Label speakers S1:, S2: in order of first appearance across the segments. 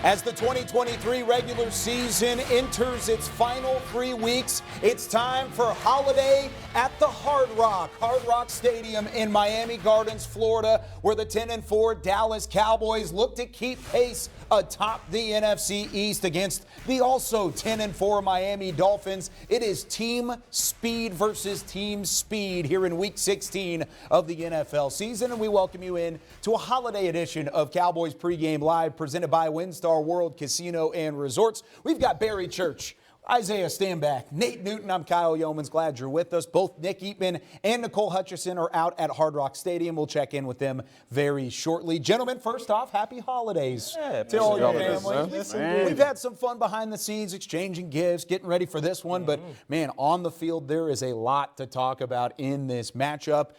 S1: As the 2023 regular season enters its final 3 weeks, it's time for Holiday at the Hard Rock Stadium in Miami Gardens, Florida, where the 10-4 Dallas Cowboys look to keep pace atop the NFC East against the also 10-4 Miami Dolphins. It is team speed versus team speed here in Week 16 of the NFL season, and we welcome you in to a holiday edition of Cowboys Pregame Live, presented by WinStar World Casino and Resorts. We've got Barry Church, Isaiah Stanback, Nate Newton. I'm Kyle Yeomans. Glad you're with us. Both Nick Eatman and Nicole Hutchison are out at Hard Rock Stadium. We'll check in with them very shortly. Gentlemen, first off, happy holidays to all your family. We've had some fun behind the scenes, exchanging gifts, getting ready for this one. But, man, on the field, there is a lot to talk about in this matchup.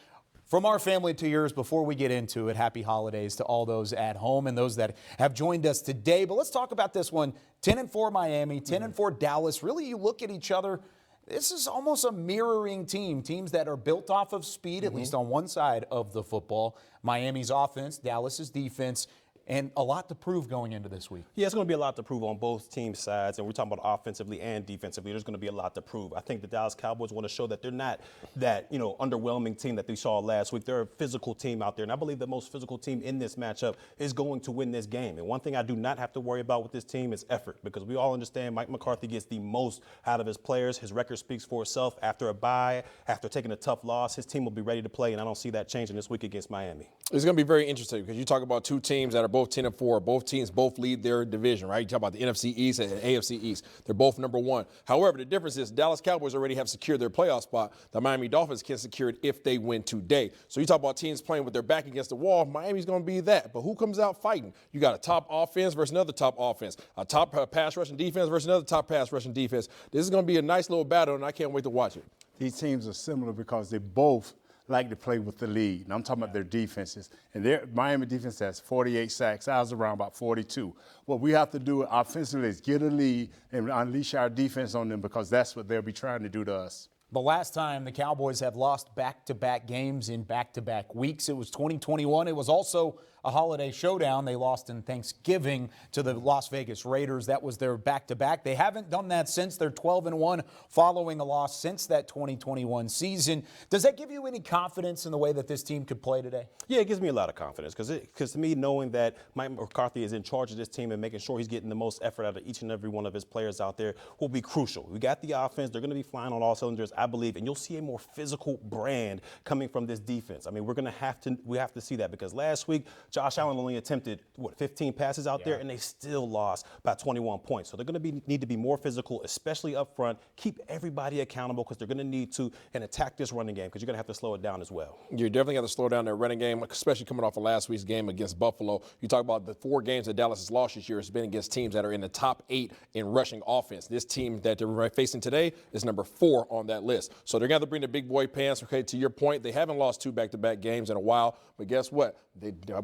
S1: From our family to yours, before we get into it, happy holidays to all those at home and those that have joined us today. But let's talk about this one. 10-4 Miami, 10-4 Dallas. Really, you look at each other, this is almost a mirroring team. Teams that are built off of speed, at least on one side of the football. Miami's offense, Dallas's defense. And a lot to prove going into this week.
S2: Yeah, it's going to be a lot to prove on both team sides. And we're talking about offensively and defensively. There's going to be a lot to prove. I think the Dallas Cowboys want to show that they're not that, underwhelming team that they saw last week. They're a physical team out there. And I believe the most physical team in this matchup is going to win this game. And one thing I do not have to worry about with this team is effort, because we all understand Mike McCarthy gets the most out of his players. His record speaks for itself. After a bye, after taking a tough loss, his team will be ready to play. And I don't see that changing this week against Miami.
S3: It's going to be very interesting because you talk about two teams that are both 10-4. Both teams lead their division, right? You talk about the NFC East and AFC East. They're both number one. However, the difference is Dallas Cowboys already have secured their playoff spot. The Miami Dolphins can secure it if they win today. So you talk about teams playing with their back against the wall. Miami's going to be that. But who comes out fighting? You got a top offense versus another top offense. A top pass rushing defense versus another top pass rushing defense. This is going to be a nice little battle, and I can't wait to watch it.
S4: These teams are similar because they both like to play with the lead. And I'm talking about their defenses. And their Miami defense has 48 sacks. Ours around about 42. What we have to do offensively is get a lead and unleash our defense on them, because that's what they'll be trying to do to us.
S1: The last time the Cowboys have lost back-to-back games in back-to-back weeks, it was 2021. It was also a holiday showdown. They lost in Thanksgiving to the Las Vegas Raiders. That was their back-to-back. They haven't done that since. They're 12-1 following a loss since that 2021 season. Does that give you any confidence in the way that this team could play today?
S2: Yeah, it gives me a lot of confidence because to me, knowing that Mike McCarthy is in charge of this team and making sure he's getting the most effort out of each and every one of his players out there will be crucial. We got the offense. They're going to be flying on all cylinders, I believe, and you'll see a more physical brand coming from this defense. I mean, we have to see that, because last week Josh Allen only attempted 15 passes out there, and they still lost by 21 points. So they're going to need to be more physical, especially up front. Keep everybody accountable, because they're going to need to, and attack this running game, because you're going to have to slow it down as well.
S3: You definitely have to slow down their running game, especially coming off of last week's game against Buffalo. You talk about the 4 games that Dallas has lost this year has been against teams that are in the top 8 in rushing offense. This team that they're facing today is number 4 on that list. So they're going to have to bring the big boy pants. Okay, to your point, they haven't lost 2 back-to-back games in a while, but guess what?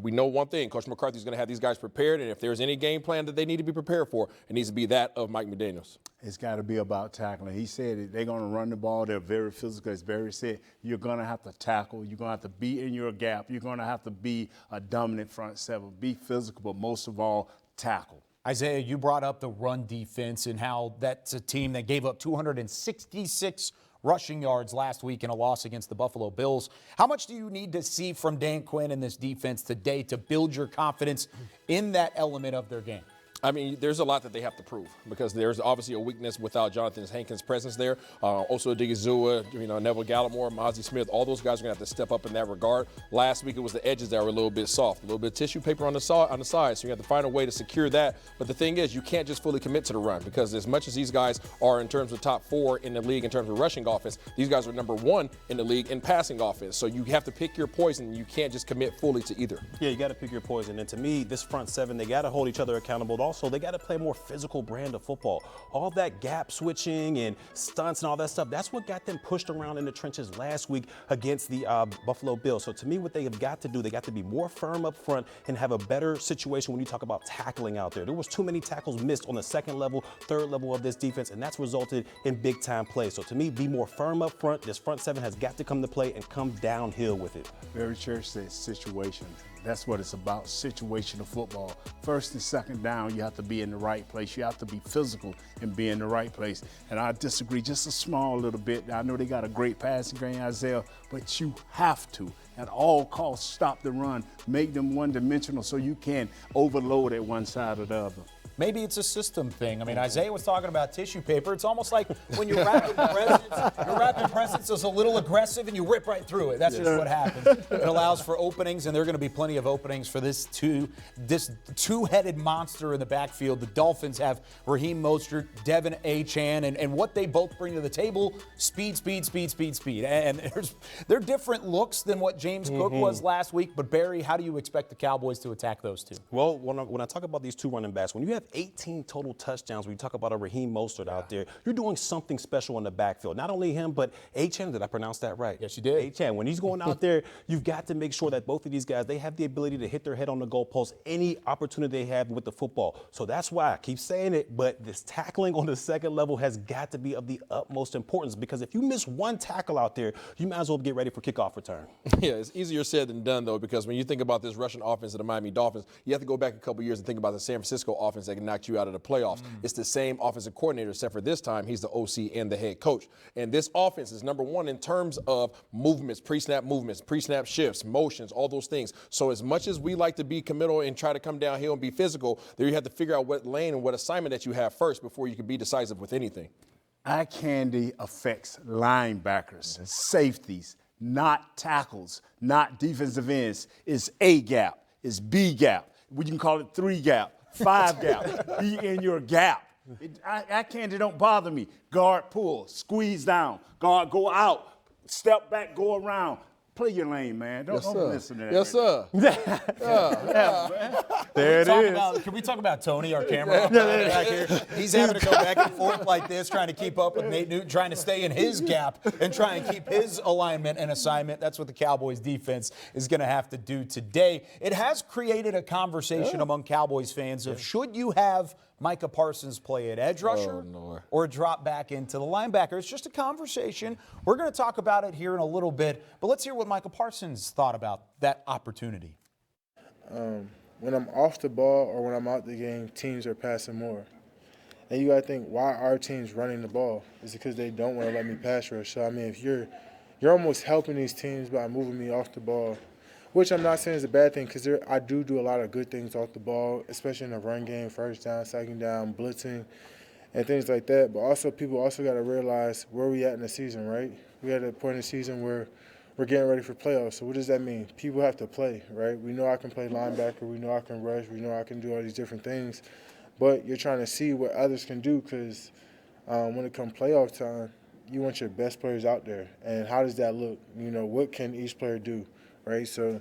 S3: We know one thing. Coach McCarthy's going to have these guys prepared, and if there's any game plan that they need to be prepared for, it needs to be that of Mike McDaniels.
S4: It's got to be about tackling. He said it, they're going to run the ball. They're very physical. As Barry said, you're going to have to tackle. You're going to have to be in your gap. You're going to have to be a dominant front seven. Be physical, but most of all, tackle.
S1: Isaiah, you brought up the run defense and how that's a team that gave up 266 rushing yards last week in a loss against the Buffalo Bills. How much do you need to see from Dan Quinn in this defense today to build your confidence in that element of their game?
S3: I mean, there's a lot that they have to prove, because there's obviously a weakness without Jonathan Hankins' presence there. Also, Odigizua, Neville Gallimore, Mozzie Smith, all those guys are going to have to step up in that regard. Last week, it was the edges that were a little bit soft, a little bit of tissue paper on the side, so you have to find a way to secure that. But the thing is, you can't just fully commit to the run, because as much as these guys are in terms of top 4 in the league in terms of rushing offense, these guys are number 1 in the league in passing offense. So you have to pick your poison. You can't just commit fully to either.
S2: Yeah, you got to pick your poison. And to me, this front seven, they got to hold each other accountable. Also, they got to play a more physical brand of football. All that gap switching and stunts and all that stuff, that's what got them pushed around in the trenches last week against the Buffalo Bills. So to me, what they have got to do, they got to be more firm up front and have a better situation when you talk about tackling out there. There was too many tackles missed on the second level, third level of this defense, and that's resulted in big-time plays. So to me, be more firm up front. This front seven has got to come to play and come downhill with it.
S4: Very church says situation. That's what it's about, situational football. First and second down, you have to be in the right place. You have to be physical and be in the right place. And I disagree just a small little bit. I know they got a great passing game, Isaiah, but you have to, at all costs, stop the run, make them one-dimensional so you can overload at one side or the other.
S1: Maybe it's a system thing. I mean, Isaiah was talking about tissue paper. It's almost like when you're wrapping presents, it's a little aggressive and you rip right through it. That's just what happens. It allows for openings, and there are going to be plenty of openings for this two-headed monster in the backfield. The Dolphins have Raheem Mostert, Devin Achane, and what they both bring to the table, speed. And they're different looks than what James Cook was last week. But, Barry, how do you expect the Cowboys to attack those two?
S2: Well, when I talk about these two running backs, when you have 18 total touchdowns, when you talk about a Raheem Mostert out there, you're doing something special in the backfield. Not only him, but Achane. Did I pronounce that right?
S1: Yes, you did.
S2: Achane. When he's going out there, you've got to make sure that both of these guys, they have the ability to hit their head on the goalpost any opportunity they have with the football. So that's why I keep saying it, but this tackling on the second level has got to be of the utmost importance, because if you miss one tackle out there, you might as well get ready for kickoff return.
S3: Yeah, it's easier said than done, though, because when you think about this Russian offense of the Miami Dolphins, you have to go back a couple years and think about the San Francisco offense that knocked you out of the playoffs. It's the same offensive coordinator, except for this time he's the OC and the head coach. And this offense is number one in terms of movements, pre-snap shifts, motions, all those things. So as much as we like to be committal and try to come downhill and be physical, there you have to figure out what lane and what assignment that you have first before you can be decisive with anything.
S4: Eye candy affects linebackers, safeties, not tackles, not defensive ends. It's A gap, it's B gap. We can call it 3 gap. 5 gap. Be in your gap. Eye candy don't bother me. Guard pull, squeeze down. Guard go out, step back, go around. Play your lane, man. Don't listen to that.
S3: Yes, sir.
S4: There it is.
S1: Can we talk about Tony, our camera back here? He's having to go back and forth like this, trying to keep up with Nate Newton, trying to stay in his gap and try and keep his alignment and assignment. That's what the Cowboys defense is going to have to do today. It has created a conversation among Cowboys fans of should you have Micah Parsons play at edge rusher or drop back into the linebacker. It's just a conversation. We're going to talk about it here in a little bit, but let's hear what Micah Parsons thought about that opportunity.
S5: When I'm off the ball or when I'm out the game, teams are passing more. And you got to think, why are teams running the ball? It's because they don't want to let me pass rush. So, I mean, if you're almost helping these teams by moving me off the ball, which I'm not saying is a bad thing, because I do a lot of good things off the ball, especially in the run game, first down, second down, blitzing, and things like that. But also, people also got to realize where we at in the season, right? We at a point in the season where we're getting ready for playoffs. So what does that mean? People have to play, right? We know I can play linebacker. We know I can rush. We know I can do all these different things. But you're trying to see what others can do, because when it comes playoff time, you want your best players out there. And how does that look? You know, what can each player do? Right, so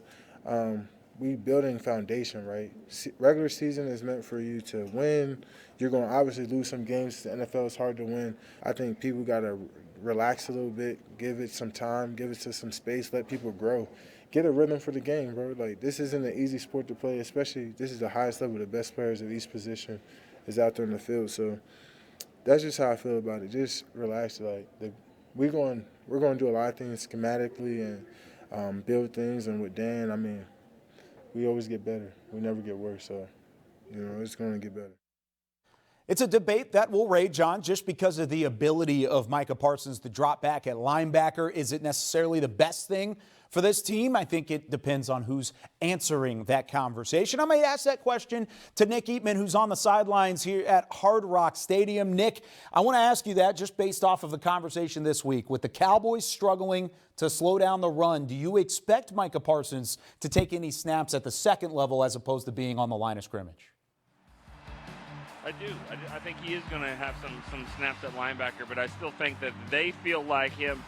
S5: we building foundation, right? Regular season is meant for you to win. You're going to obviously lose some games. The NFL is hard to win. I think people got to relax a little bit, give it some time, give it to some space, let people grow. Get a rhythm for the game, bro. Like, this isn't an easy sport to play, especially this is the highest level. The best players of each position is out there in the field. So that's just how I feel about it. Just relax. Like, we're going to do a lot of things schematically and build things, and with Dan, I mean, we always get better. We never get worse, so, you know, it's going to get better.
S1: It's a debate that will rage on just because of the ability of Micah Parsons to drop back at linebacker. Is it necessarily the best thing for this team? I think it depends on who's answering that conversation. I might ask that question to Nick Eatman, who's on the sidelines here at Hard Rock Stadium. Nick, I want to ask you that just based off of the conversation this week. With the Cowboys struggling to slow down the run, do you expect Micah Parsons to take any snaps at the second level as opposed to being on the line of scrimmage?
S6: I do. I think he is going to have some snaps at linebacker, but I still think that they feel like him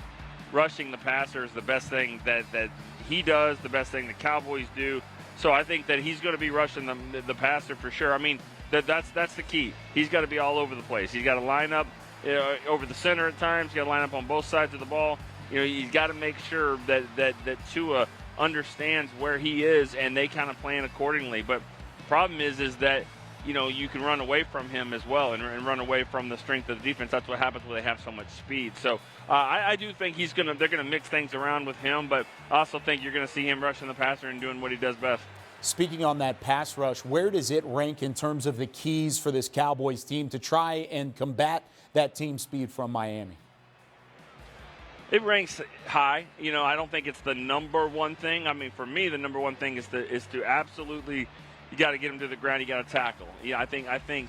S6: rushing the passer is the best thing that he does, the best thing the Cowboys do. So I think that he's going to be rushing the passer for sure. I mean, that's the key. He's got to be all over the place. He's got to line up over the center at times. He's got to line up on both sides of the ball. You know, he's got to make sure that Tua understands where he is, and they kind of plan accordingly. But the problem is that, you know, you can run away from him as well and run away from the strength of the defense. That's what happens when they have so much speed. So I do think they're going to mix things around with him, but I also think you're going to see him rushing the passer and doing what he does best.
S1: Speaking on that pass rush, where does it rank in terms of the keys for this Cowboys team to try and combat that team speed from Miami?
S6: It ranks high. You know, I don't think it's the number one thing. I mean, for me, the number one thing is to absolutely, you got to get them to the ground. You got to tackle. Yeah, I think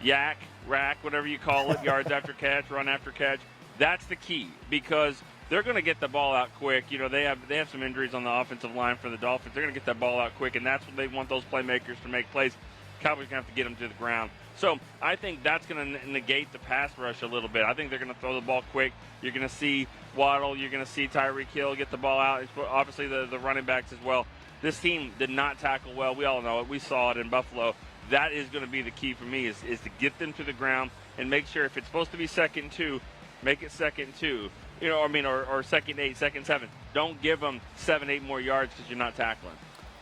S6: yak, rack, whatever you call it, yards after catch, run after catch. That's the key, because they're going to get the ball out quick. You know, they have some injuries on the offensive line for the Dolphins. They're going to get that ball out quick, and that's what they want those playmakers to make plays. Cowboys are going to have to get them to the ground. So I think that's going to negate the pass rush a little bit. I think they're going to throw the ball quick. You're going to see Waddle. You're going to see Tyreek Hill get the ball out. Obviously, the running backs as well. This team did not tackle well. We all know it. We saw it in Buffalo. That is going to be the key for me is to get them to the ground and make sure if it's supposed to be 2nd and 2, make it 2nd and 2. You know, I mean, or 2nd and 8, 2nd and 7. Don't give them 7, 8 more yards because you're not tackling.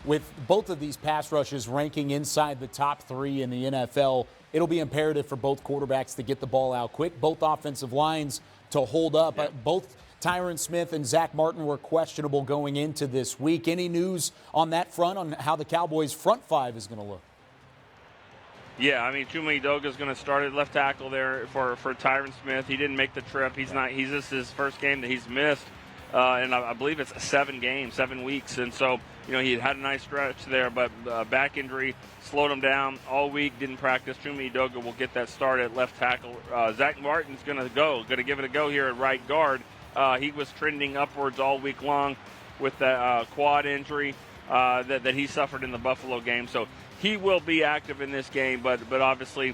S1: With both of these pass rushes ranking inside the top 3 in the NFL, it'll be imperative for both quarterbacks to get the ball out quick, both offensive lines to hold up.
S6: Yep.
S1: Both Tyron Smith and Zach Martin were questionable going into this week. Any news on that front, on how the Cowboys' front 5 is going to look?
S6: Yeah, I mean, Chuma Edoga is going to start at left tackle there for Tyron Smith. He didn't make the trip. He's just his first game that he's missed. And I believe it's 7 games, 7 weeks. And so, you know, he had a nice stretch there, but back injury slowed him down all week, didn't practice. Chuma Edoga will get that start at left tackle. Zach Martin's going to give it a go here at right guard. He was trending upwards all week long with the quad injury that he suffered in the Buffalo game. So he will be active in this game, but obviously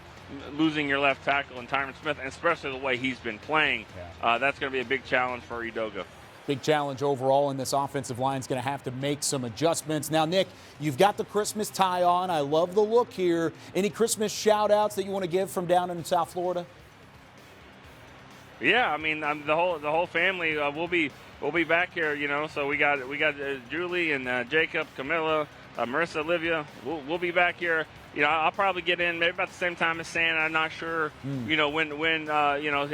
S6: losing your left tackle and Tyron Smith, and especially the way he's been playing, that's going to be a big challenge for Edoga.
S1: Big challenge overall, and this offensive line is going to have to make some adjustments. Now, Nick, you've got the Christmas tie on. I love the look here. Any Christmas shout-outs that you want to give from down in South Florida?
S6: Yeah, I mean, the whole family we'll be back here, you know. So we got Julie and Jacob, Camilla, Marissa, Olivia. We'll be back here. You know, I'll probably get in maybe about the same time as Santa. I'm not sure, you know, when you know,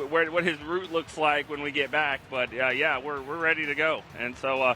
S6: what his route looks like when we get back. But yeah, we're ready to go. And so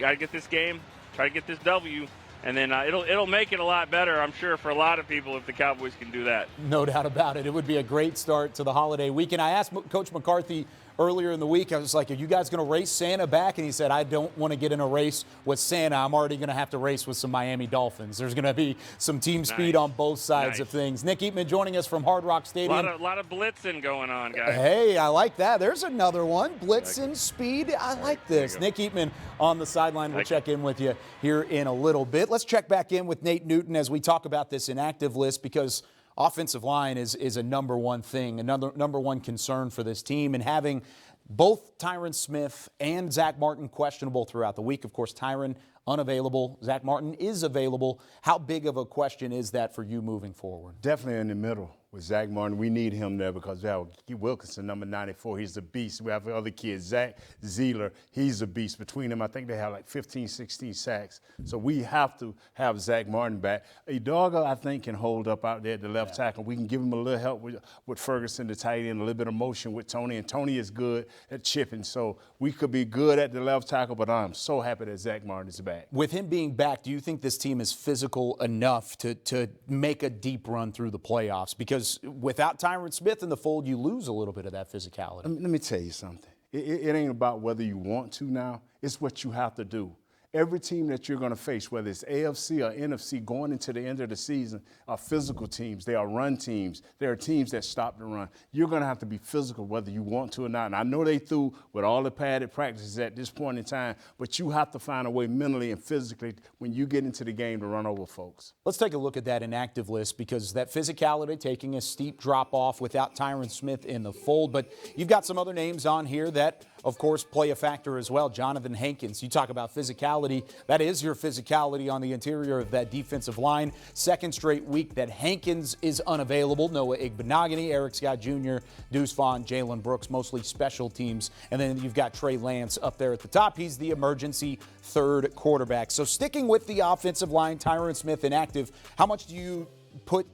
S6: gotta get this game, try to get this W, and then it'll make it a lot better, I'm sure, for a lot of people if the Cowboys can do that.
S1: No doubt about it. It would be a great start to the holiday weekend. I asked Coach McCarthy earlier in the week, I was like, are you guys going to race Santa back? And he said, I don't want to get in a race with Santa. I'm already going to have to race with some Miami Dolphins. There's going to be some team speed on both sides of things. Nick Eatman joining us from Hard Rock Stadium.
S6: A lot of blitzing going on, guys.
S1: Hey, I like that. There's another one. Blitzing, speed. I like this. Nick Eatman on the sideline. We'll check in with you here in a little bit. Let's check back in with Nate Newton as we talk about this inactive list, because offensive line is a number one thing, number one concern for this team. And having both Tyron Smith and Zach Martin questionable throughout the week. Of course, Tyron unavailable. Zach Martin is available. How big of a question is that for you moving forward?
S4: Definitely in the middle with Zach Martin. We need him there because we have Wilkinson, number 94. He's a beast. We have other kids. Zach Zeeler, he's a beast. Between them, I think they have like 15, 16 sacks. So we have to have Zach Martin back. Edoga, I think, can hold up out there at the left tackle. We can give him a little help with Ferguson, the tight end, a little bit of motion with Tony. And Tony is good at chipping. So we could be good at the left tackle, but I'm so happy that Zach Martin is back.
S1: With him being back, do you think this team is physical enough to make a deep run through the playoffs? Because without Tyron Smith in the fold, you lose a little bit of that physicality.
S4: Let me tell you something. It ain't about whether you want to now. It's what you have to do. Every team that you're going to face, whether it's AFC or NFC, going into the end of the season, are physical teams. They are run teams. They are teams that stop the run. You're going to have to be physical whether you want to or not. And I know they threw with all the padded practices at this point in time, but you have to find a way mentally and physically when you get into the game to run over folks.
S1: Let's take a look at that inactive list, because that physicality taking a steep drop off without Tyron Smith in the fold. But you've got some other names on here that, of course, play a factor as well. Jonathan Hankins, you talk about physicality. That is your physicality on the interior of that defensive line. Second straight week that Hankins is unavailable. Noah Igbenogany, Eric Scott Jr., Deuce Vaughn, Jalen Brooks, mostly special teams. And then you've got Trey Lance up there at the top. He's the emergency third quarterback. So sticking with the offensive line, Tyron Smith inactive, how much do you put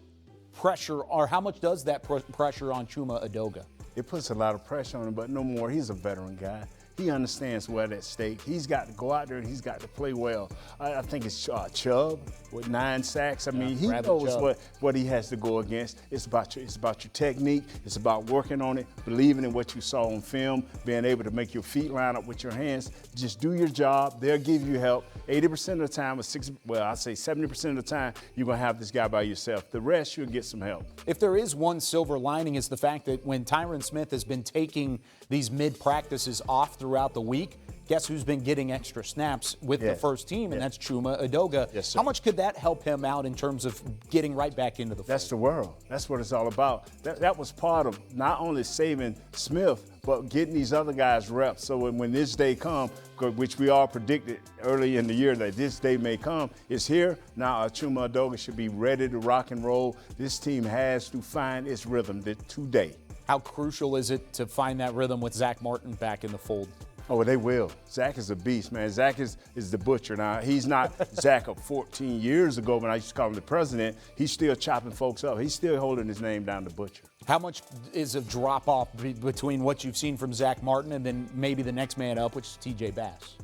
S1: pressure, or how much does that pressure on Chuma Edoga?
S4: It puts a lot of pressure on him, but no more. He's a veteran guy. he understands what's at stake. He's got to go out there and he's got to play well. I think it's Chubb with 9 sacks. I mean, he knows what he has to go against. It's about your technique. It's about working on it, believing in what you saw on film, being able to make your feet line up with your hands. Just do your job. They'll give you help. 80% of the time, I say 70% of the time, you're going to have this guy by yourself. The rest, you'll get some help.
S1: If there is one silver lining, is the fact that when Tyron Smith has been taking these mid-practices off throughout the week, guess who's been getting extra snaps with the first team, and that's Chuma Edoga.
S4: Yes, sir.
S1: How much could that help him out in terms of getting right back into the fold?
S4: That's the world. That's what it's all about. That was part of not only saving Smith, but getting these other guys reps. So when this day comes, which we all predicted early in the year that this day may come, it's here. Now Chuma Edoga should be ready to rock and roll. This team has to find its rhythm today.
S1: How crucial is it to find that rhythm with Zach Martin back in the fold?
S4: Oh, they will. Zach is a beast, man. Zach is the butcher. Now, he's not Zach of 14 years ago when I used to call him the president. He's still chopping folks up. He's still holding his name down, the butcher.
S1: How much is a drop-off between what you've seen from Zach Martin and then maybe the next man up, which is T.J. Bass?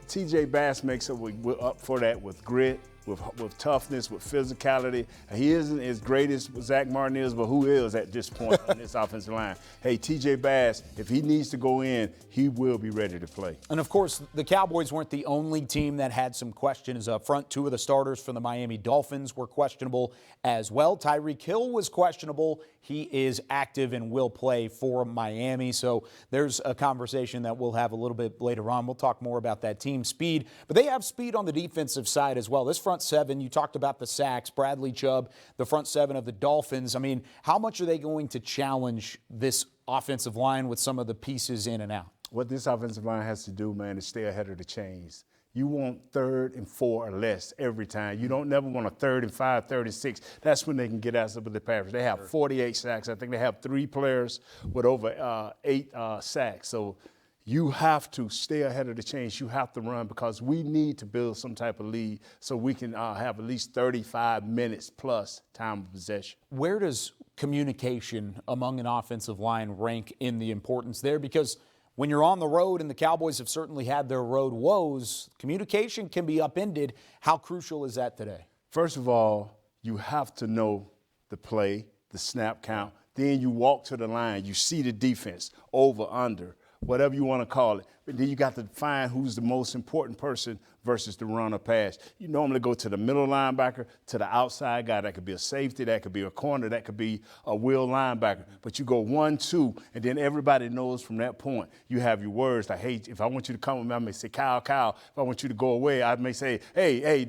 S4: T.J. Bass makes up for that with grit, with toughness, with physicality. He isn't as great as Zach Martin is, but who is at this point on this offensive line? Hey, T.J. Bass, if he needs to go in, he will be ready to play.
S1: And, of course, the Cowboys weren't the only team that had some questions up front. 2 of the starters from the Miami Dolphins were questionable as well. Tyreek Hill was questionable. He is active and will play for Miami. So there's a conversation that we'll have a little bit later on. We'll talk more about that team speed. But they have speed on the defensive side as well. This front 7, you talked about the sacks, Bradley Chubb, the front 7 of the Dolphins. I mean, how much are they going to challenge this offensive line with some of the pieces in and out?
S4: What this offensive line has to do, man, is stay ahead of the chains. You want 3rd and 4 or less every time. You don't never want a 3rd and 5, 3rd and 6. That's when they can get out of the package. They have 48 sacks. I think they have 3 players with over 8 sacks. So you have to stay ahead of the chains. You have to run because we need to build some type of lead so we can have at least 35 minutes plus time of possession.
S1: Where does communication among an offensive line rank in the importance there? Because when you're on the road, and the Cowboys have certainly had their road woes, communication can be upended. How crucial is that today?
S4: First of all, you have to know the play, the snap count. Then you walk to the line. You see the defense, over, under, whatever you want to call it. But then you got to find who's the most important person versus the run or pass. You normally go to the middle linebacker, to the outside guy. That could be a safety, that could be a corner, that could be a will linebacker. But you go 1, 2, and then everybody knows from that point. You have your words like, hey, if I want you to come with me, I may say, Kyle. If I want you to go away, I may say, hey,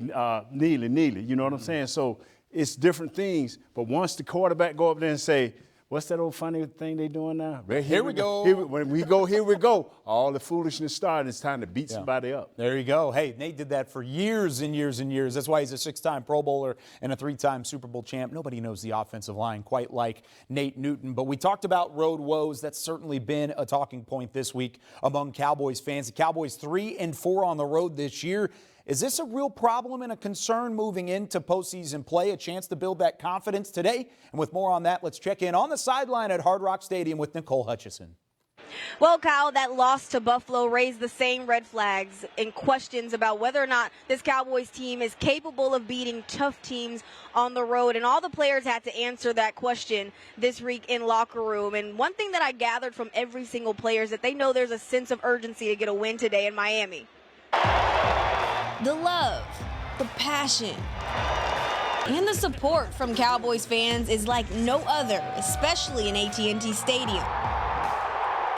S4: Neely. You know what I'm saying? So it's different things. But once the quarterback go up there and say, what's that old funny thing they doing now? Right,
S1: here we go.
S4: When we go, here we go. All the foolishness started. It's time to beat somebody up.
S1: There you go. Hey, Nate did that for years and years and years. That's why he's a 6-time Pro Bowler and a 3-time Super Bowl champ. Nobody knows the offensive line quite like Nate Newton. But we talked about road woes. That's certainly been a talking point this week among Cowboys fans. The Cowboys 3-4 on the road this year. Is this a real problem and a concern moving into postseason play? A chance to build that confidence today? And with more on that, let's check in on the sideline at Hard Rock Stadium with Nicole Hutchison.
S7: Well, Kyle, that loss to Buffalo raised the same red flags and questions about whether or not this Cowboys team is capable of beating tough teams on the road. And all the players had to answer that question this week in locker room. And one thing that I gathered from every single player is that they know there's a sense of urgency to get a win today in Miami. The love, the passion, and the support from Cowboys fans is like no other, especially in AT&T Stadium.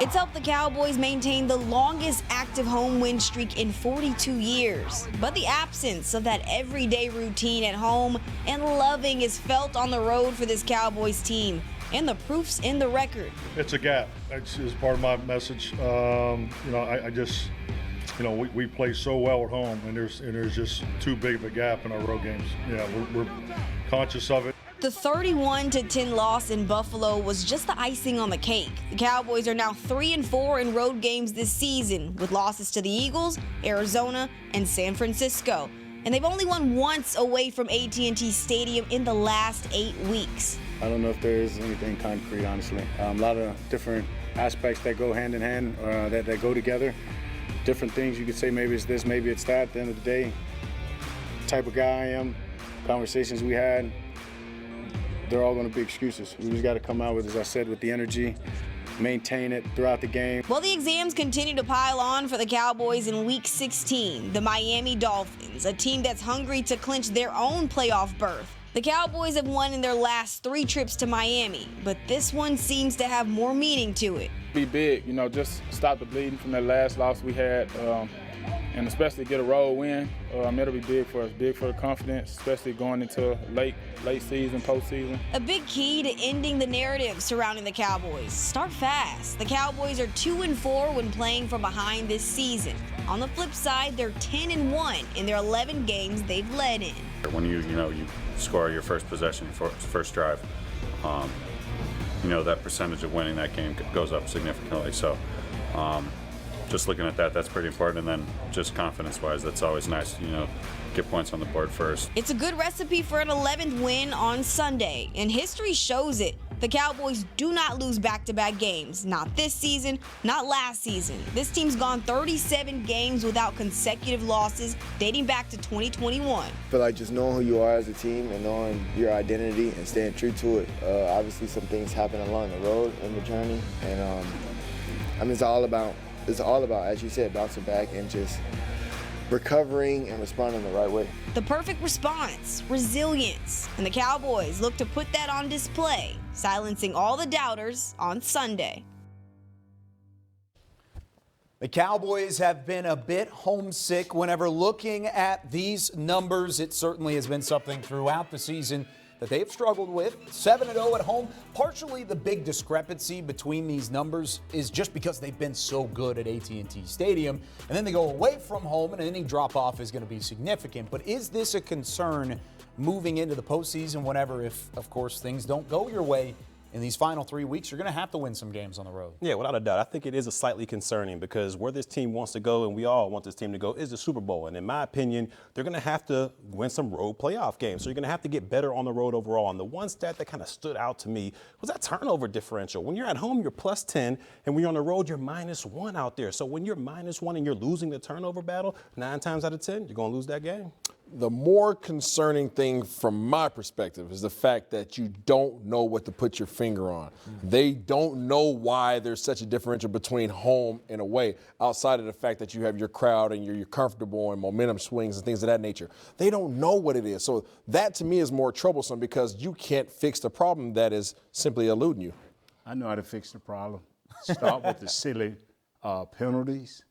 S7: It's helped the Cowboys maintain the longest active home win streak in 42 years. But the absence of that everyday routine at home and loving is felt on the road for this Cowboys team. And the proof's in the record.
S8: It's a gap. That's part of my message. We play so well at home, and there's just too big of a gap in our road games. Yeah, we're conscious of it.
S7: The 31-10 loss in Buffalo was just the icing on the cake. The Cowboys are now 3-4 in road games this season, with losses to the Eagles, Arizona, and San Francisco. And they've only won once away from AT&T Stadium in the last 8 weeks.
S9: I don't know if there is anything concrete, honestly. A lot of different aspects that go hand in hand, that go together. Different things you could say, maybe it's this, maybe it's that. At the end of the day, type of guy I am, conversations we had, they're all going to be excuses. We just got to come out with, as I said, with the energy, maintain it throughout the game.
S7: Well, the exams continue to pile on for the Cowboys in Week 16. The Miami Dolphins, a team that's hungry to clinch their own playoff berth. The Cowboys have won in their last 3 trips to Miami, but this one seems to have more meaning to it.
S10: Be big, just stop the bleeding from that last loss we had, and especially get a road win. It'll be big for us, big for the confidence, especially going into late season, postseason.
S7: A big key to ending the narrative surrounding the Cowboys. Start fast. The Cowboys are 2-4 when playing from behind this season. On the flip side, they're 10-1 in their 11 games they've led in.
S11: When you score your first possession, first drive, that percentage of winning that game goes up significantly. So just looking at that, that's pretty important. And then just confidence-wise, that's always nice, get points on the board first.
S7: It's a good recipe for an 11th win on Sunday, and history shows it. The Cowboys do not lose back-to-back games. Not this season, not last season. This team's gone 37 games without consecutive losses dating back to 2021.
S12: I feel like just knowing who you are as a team and knowing your identity and staying true to it. Obviously, some things happen along the road in the journey, and it's all about, as you said, bouncing back and just recovering and responding the right way.
S7: The perfect response, resilience, and the Cowboys look to put that on display, silencing all the doubters on Sunday.
S1: The Cowboys have been a bit homesick whenever looking at these numbers. It certainly has been something throughout the season that they've struggled with. 7-0 at home. Partially the big discrepancy between these numbers is just because they've been so good at AT&T Stadium, and then they go away from home and any drop-off is going to be significant. But is this a concern moving into the postseason whenever, if, of course, things don't go your way in these final 3 weeks, you're going to have to win some games on the road?
S2: Yeah, without a doubt. I think it is a slightly concerning because where this team wants to go, and we all want this team to go, is the Super Bowl. And in my opinion, they're going to have to win some road playoff games. So you're going to have to get better on the road overall. And the one stat that kind of stood out to me was that turnover differential. When you're at home, you're +10, and when you're on the road, you're -1 out there. So when you're -1 and you're losing the turnover battle, 9 times out of 10, you're going to lose that game.
S3: The more concerning thing from my perspective is the fact that you don't know what to put your finger on. They don't know why there's such a differential between home and away, outside of the fact that you have your crowd and you're comfortable and momentum swings and things of that nature. They don't know what it is. So that to me is more troublesome because you can't fix the problem that is simply eluding you.
S4: I know how to fix the problem. Start with the silly penalties.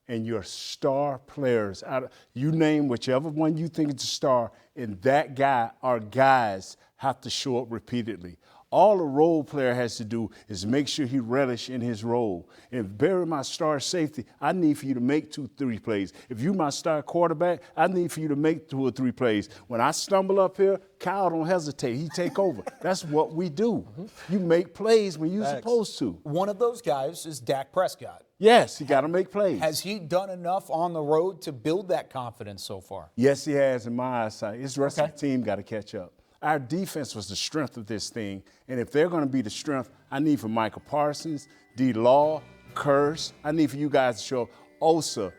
S4: And your star players, you name whichever one you think is a star, and that guy or guys have to show up repeatedly. All a role player has to do is make sure he relish in his role. And Barry, my star safety, I need for you to make 2-3 plays. If you my star quarterback, I need for you to make 2 or 3 plays. When I stumble up here, Kyle don't hesitate. He take over. That's what we do. You make plays when you're supposed to.
S1: One of those guys is Dak Prescott.
S4: Yes, he got to make plays.
S1: Has he done enough on the road to build that confidence so far?
S4: Yes, he has in my eyesight. His rest of the team got to catch up. Our defense was the strength of this thing, and if they're going to be the strength, I need for Michael Parsons, D. Law, Curse. I need for you guys to show up. Osa,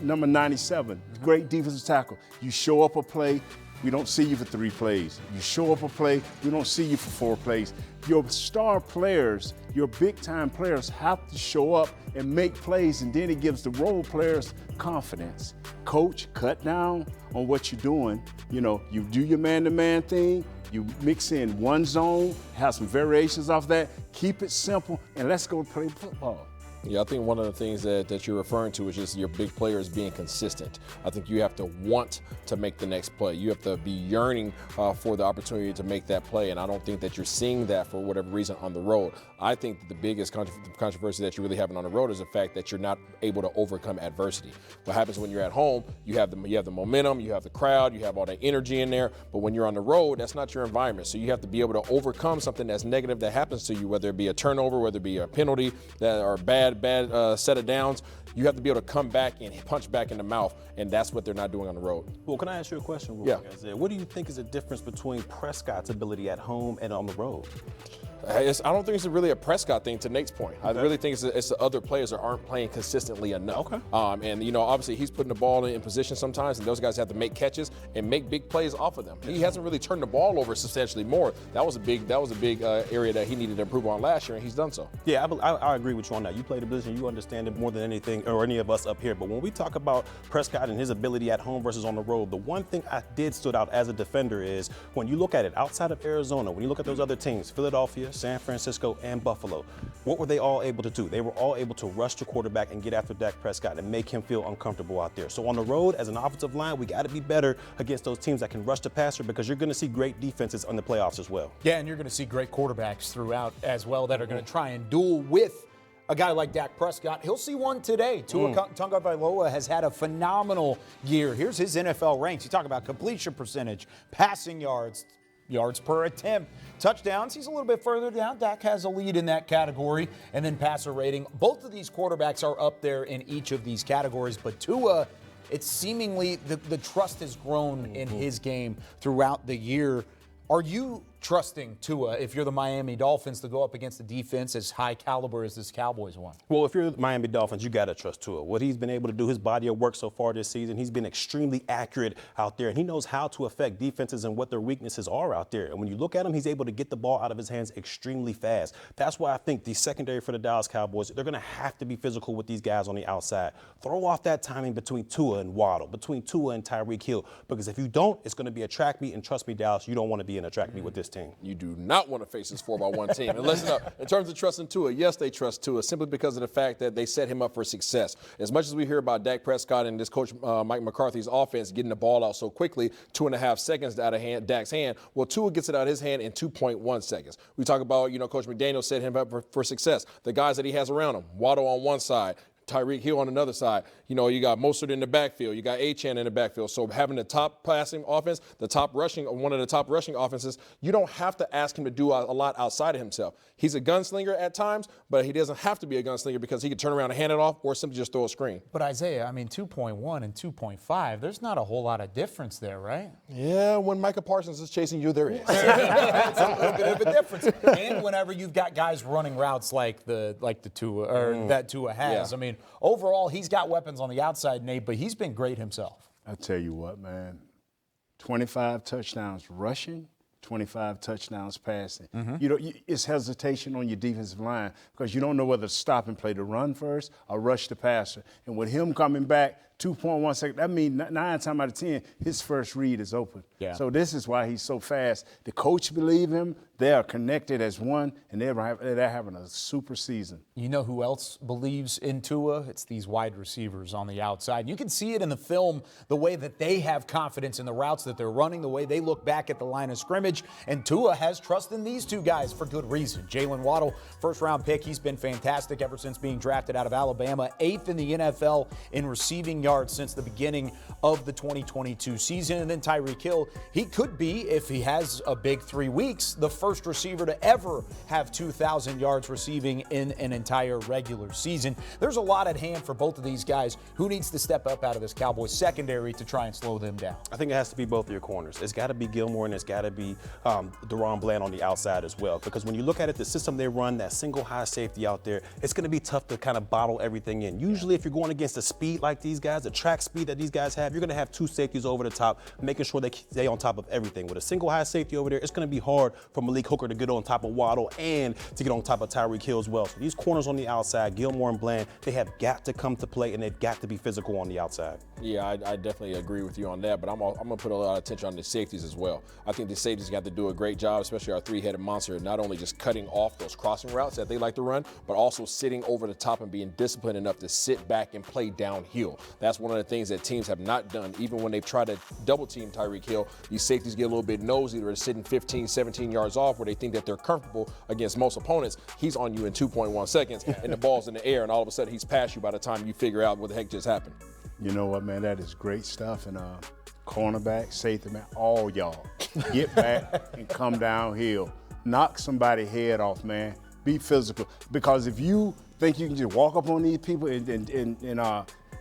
S4: number 97, great defensive tackle. You show up a play, we don't see you for 3 plays. You show up a play, we don't see you for 4 plays. Your star players, your big-time players have to show up and make plays, and then it gives the role players confidence. Coach, cut down on what you're doing. You do your man-to-man thing, you mix in one zone, have some variations off that, keep it simple, and let's go play football.
S3: Yeah, I think one of the things that you're referring to is just your big players being consistent. I think you have to want to make the next play. You have to be yearning for the opportunity to make that play, and I don't think that you're seeing that for whatever reason on the road. I think that the biggest controversy that you're really having on the road is the fact that you're not able to overcome adversity. What happens when you're at home, you have the momentum, you have the crowd, you have all the energy in there, but when you're on the road, that's not your environment. So you have to be able to overcome something that's negative that happens to you, whether it be a turnover, whether it be a penalty or a bad bad set of downs, you have to be able to come back and punch back in the mouth, and that's what they're not doing on the road.
S2: Well, can I ask you a question?
S3: Yeah.
S2: What do you think is the difference between Prescott's ability at home and on the road?
S3: I don't think it's really a Prescott thing, to Nate's point. I really think it's the other players that aren't playing consistently enough.
S2: Okay.
S3: And, obviously he's putting the ball in position sometimes, and those guys have to make catches and make big plays off of them. He hasn't really turned the ball over substantially more. That was a big area that he needed to improve on last year, and he's done so.
S2: Yeah, I agree with you on that. You play the position, you understand it more than anything or any of us up here. But when we talk about Prescott and his ability at home versus on the road, the one thing I did stood out as a defender is when you look at it outside of Arizona, when you look at those other teams, Philadelphia, San Francisco, and Buffalo, what were they all able to do? They were all able to rush the quarterback and get after Dak Prescott and make him feel uncomfortable out there. So on the road, as an offensive line, we got to be better against those teams that can rush the passer, because you're going to see great defenses on the playoffs as well.
S1: Yeah, and you're going to see great quarterbacks throughout as well that are going to try and duel with a guy like Dak Prescott. He'll see one today. Tua Tagovailoa has had a phenomenal year. Here's his NFL ranks. You talk about completion percentage, passing yards, yards per attempt, touchdowns. He's a little bit further down. Dak has a lead in that category. And then passer rating. Both of these quarterbacks are up there in each of these categories. But Tua, it's seemingly the trust has grown in his game throughout the year. Are you trusting Tua, if you're the Miami Dolphins, to go up against a defense as high caliber as this Cowboys one?
S2: Well, if you're the Miami Dolphins, you got to trust Tua. What he's been able to do, his body of work so far this season, he's been extremely accurate out there, and he knows how to affect defenses and what their weaknesses are out there. And when you look at him, he's able to get the ball out of his hands extremely fast. That's why I think the secondary for the Dallas Cowboys, they're going to have to be physical with these guys on the outside. Throw off that timing between Tua and Waddle, between Tua and Tyreek Hill, because if you don't, it's going to be a track meet, and trust me, Dallas, you don't want to be in a track meet with this team.
S3: You do not want to face this 4x1 team. And listen up, in terms of trusting Tua, yes, they trust Tua simply because of the fact that they set him up for success. As much as we hear about Dak Prescott and this coach Mike McCarthy's offense getting the ball out so quickly, 2.5 seconds out of Dak's hand, well, Tua gets it out of his hand in 2.1 seconds. We talk about, Coach McDaniel set him up for success. The guys that he has around him, Waddle on one side, Tyreek Hill on another side. You got Mostert in the backfield. You got Achane in the backfield. So having the top passing offense, one of the top rushing offenses, you don't have to ask him to do a lot outside of himself. He's a gunslinger at times, but he doesn't have to be a gunslinger because he can turn around and hand it off or simply just throw a screen.
S1: But Isaiah, 2.1 and 2.5, there's not a whole lot of difference there, right?
S3: Yeah, when Micah Parsons is chasing you, there is.
S1: It's a little bit of a difference. And whenever you've got guys running routes like the Tua, or that Tua has,
S3: Yeah.
S1: Overall, he's got weapons on the outside, Nate, but he's been great himself.
S4: I tell you what, man, 25 touchdowns rushing, 25 touchdowns passing. It's hesitation on your defensive line because you don't know whether to stop and play the run first or rush the passer. And with him coming back 2.1 seconds, that means 9 times out of 10, his first read is open.
S1: Yeah.
S4: So this is why he's so fast. The coach believe him. They are connected as one, and they're having a super season.
S1: You know who else believes in Tua? It's these wide receivers on the outside. You can see it in the film, the way that they have confidence in the routes that they're running, the way they look back at the line of scrimmage. And Tua has trust in these two guys for good reason. Jalen Waddle, first-round pick. He's been fantastic ever since being drafted out of Alabama. 8th in the NFL in receiving yards since the beginning of the 2022 season. And then Tyreek Hill, he could be, if he has a big 3 weeks, the first receiver to ever have 2,000 yards receiving in an entire regular season. There's a lot at hand for both of these guys. Who needs to step up out of this Cowboys secondary to try and slow them down?
S2: I think it has to be both of your corners. It's got to be Gilmore and it's got to be Deron Bland on the outside as well. Because when you look at it, the system they run, that single high safety out there, it's going to be tough to kind of bottle everything in. Usually if you're going against the speed like these guys, the track speed that these guys have, you're going to have 2 safeties over the top, making sure they stay on top of everything. With a single high safety over there, it's going to be hard for Malik Hooker to get on top of Waddle and to get on top of Tyreek Hill as well. So these corners on the outside, Gilmore and Bland, they have got to come to play and they've got to be physical on the outside.
S3: Yeah, I definitely agree with you on that, but I'm going to put a lot of attention on the safeties as well. I think the safeties got to do a great job, especially our 3-headed monster, not only just cutting off those crossing routes that they like to run, but also sitting over the top and being disciplined enough to sit back and play downhill. That's one of the things that teams have not done. Even when they've tried to double team Tyreek Hill, these safeties get a little bit nosy. They're sitting 15, 17 yards off where they think that they're comfortable against most opponents. He's on you in 2.1 seconds and the ball's in the air and all of a sudden he's past you by the time you figure out what the heck just happened.
S4: You know what, man? That is great stuff. And cornerback, safety, man, all y'all get back and come downhill. Knock somebody's head off, man. Be physical. Because if you think you can just walk up on these people and